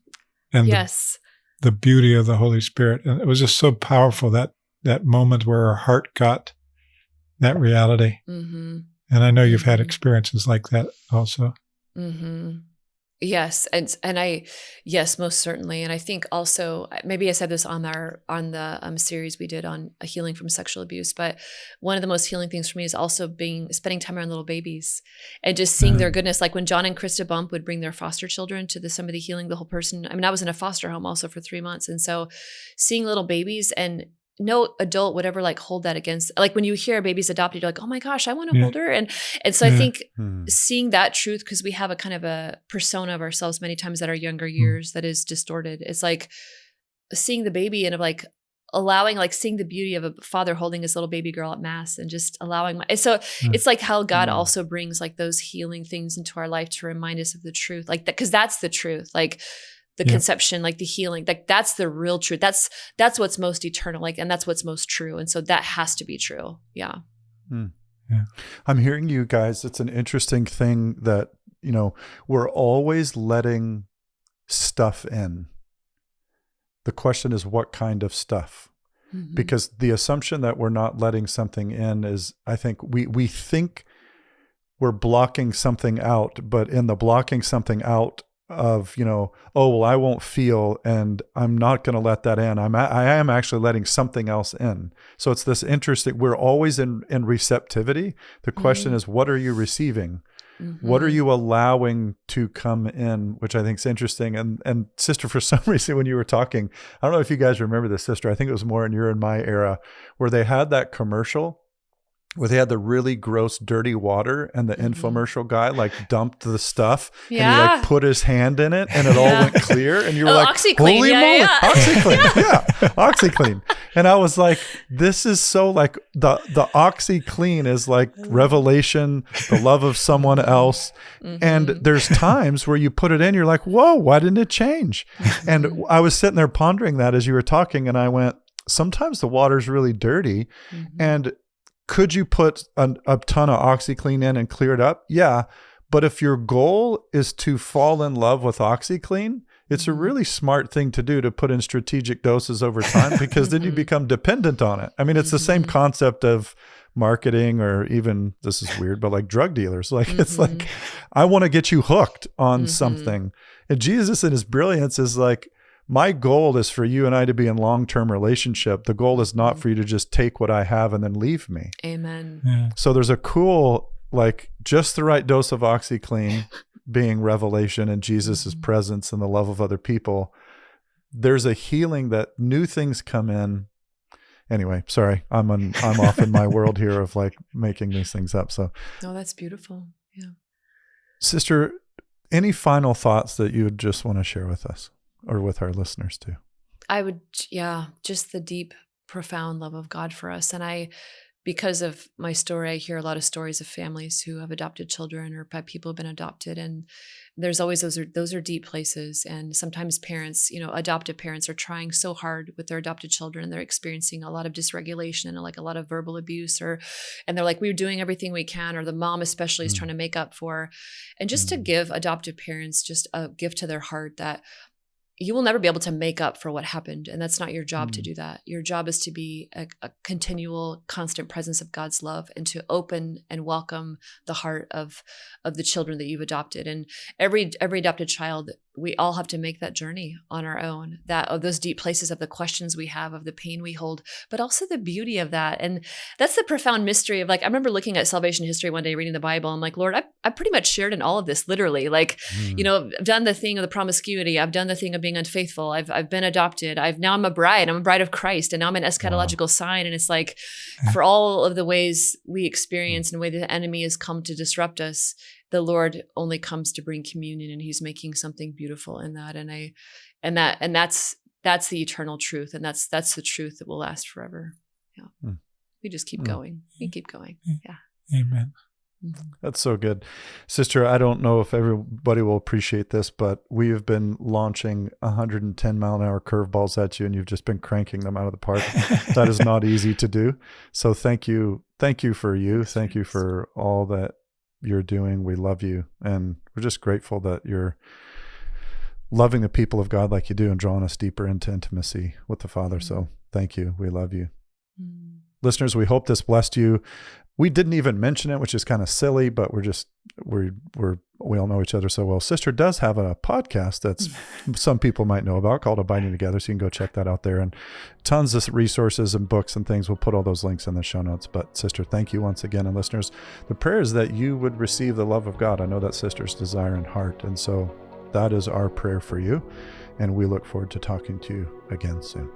yes. The beauty of the Holy Spirit. And it was just so powerful, that moment where her heart got that reality. And I know you've had experiences like that also. Yes. Yes, most certainly. And I think also, maybe I said this on the series we did on healing from sexual abuse, but one of the most healing things for me is also spending time around little babies and just seeing their goodness. Like when John and Krista Bump would bring their foster children to somebody healing the whole person. I mean, I was in a foster home also for 3 months. And so seeing little babies, and no adult would ever like hold that against, like when you hear a baby's adopted, you're like, oh my gosh, I want to hold her. And so I think seeing that truth, because we have a kind of a persona of ourselves many times at our younger years that is distorted. It's like seeing the baby and of like allowing, like seeing the beauty of a father holding his little baby girl at mass and just allowing it's like how God also brings like those healing things into our life to remind us of the truth, like that, because that's the truth. Like the conception, like the healing, like that's the real truth. That's what's most eternal, like, and that's what's most true. And so that has to be true. Yeah. Yeah. I'm hearing you guys. It's an interesting thing that, we're always letting stuff in. The question is what kind of stuff? Because the assumption that we're not letting something in is, I think we think we're blocking something out, but in the blocking something out of, oh, well, I won't feel, and I'm not going to let that in. I am actually letting something else in. So it's this interesting, we're always in receptivity. The question is, what are you receiving? What are you allowing to come in, which I think is interesting. And sister, for some reason, when you were talking, I don't know if you guys remember this, sister, I think it was more in your and my era, where they had that commercial where they had the really gross, dirty water, and the infomercial guy like dumped the stuff and he like put his hand in it and it all went clear. And you were like, OxyClean. holy moly, OxyClean. OxyClean. And I was like, this is so like the OxyClean is like revelation, the love of someone else. And there's times where you put it in, you're like, whoa, why didn't it change? And I was sitting there pondering that as you were talking, and I went, sometimes the water's really dirty. And could you put a ton of OxyClean in and clear it up? Yeah. But if your goal is to fall in love with OxyClean, it's a really smart thing to do, to put in strategic doses over time, because then you become dependent on it. I mean, it's the same concept of marketing, or even, this is weird, but like drug dealers. Like, it's like, I want to get you hooked on something. And Jesus in his brilliance is like, my goal is for you and I to be in long-term relationship. The goal is not for you to just take what I have and then leave me. Amen. Yeah. So there's a cool, like, just the right dose of OxyClean being revelation and Jesus's presence and the love of other people. There's a healing that new things come in. Anyway, sorry, I'm off in my world here of like making these things up. So no, that's beautiful. Yeah. Sister, any final thoughts that you would just want to share with us or with our listeners too? Just the deep, profound love of God for us. And because of my story, I hear a lot of stories of families who have adopted children or by people who've been adopted. And there's always those are deep places. And sometimes parents, adoptive parents are trying so hard with their adopted children. They're experiencing a lot of dysregulation and like a lot of verbal abuse, and they're like, we're doing everything we can, or the mom especially is trying to make up for. And just to give adoptive parents just a gift to their heart that you will never be able to make up for what happened. And that's not your job to do that. Your job is to be a continual, constant presence of God's love and to open and welcome the heart of the children that you've adopted. And every adopted child, we all have to make that journey on our own, that of those deep places of the questions we have, of the pain we hold, but also the beauty of that. And that's the profound mystery of, like, I remember looking at salvation history one day, reading the Bible. I'm like, Lord, I pretty much shared in all of this, literally. Like, I've done the thing of the promiscuity. I've done the thing of being unfaithful. I've been adopted. Now I'm a bride. I'm a bride of Christ. And now I'm an eschatological sign. And it's like, for all of the ways we experience and the way the enemy has come to disrupt us, the Lord only comes to bring communion, and He's making something beautiful in that. And that's the eternal truth. And that's the truth that will last forever. Yeah. We just keep going. We keep going. Yeah. Amen. That's so good. Sister, I don't know if everybody will appreciate this, but we have been launching 110 mile an hour curveballs at you, and you've just been cranking them out of the park. That is not easy to do. So thank you. Thank you for you. Thank you for all that you're doing. We love you. And we're just grateful that you're loving the people of God like you do and drawing us deeper into intimacy with the Father. So thank you. We love you. Listeners, we hope this blessed you. We didn't even mention it, which is kind of silly, but we all know each other so well. Sister does have a podcast that's some people might know about called Abiding Together. So you can go check that out there, and tons of resources and books and things. We'll put all those links in the show notes. But Sister, thank you once again. And listeners, the prayer is that you would receive the love of God. I know that's Sister's desire and heart. And so that is our prayer for you. And we look forward to talking to you again soon.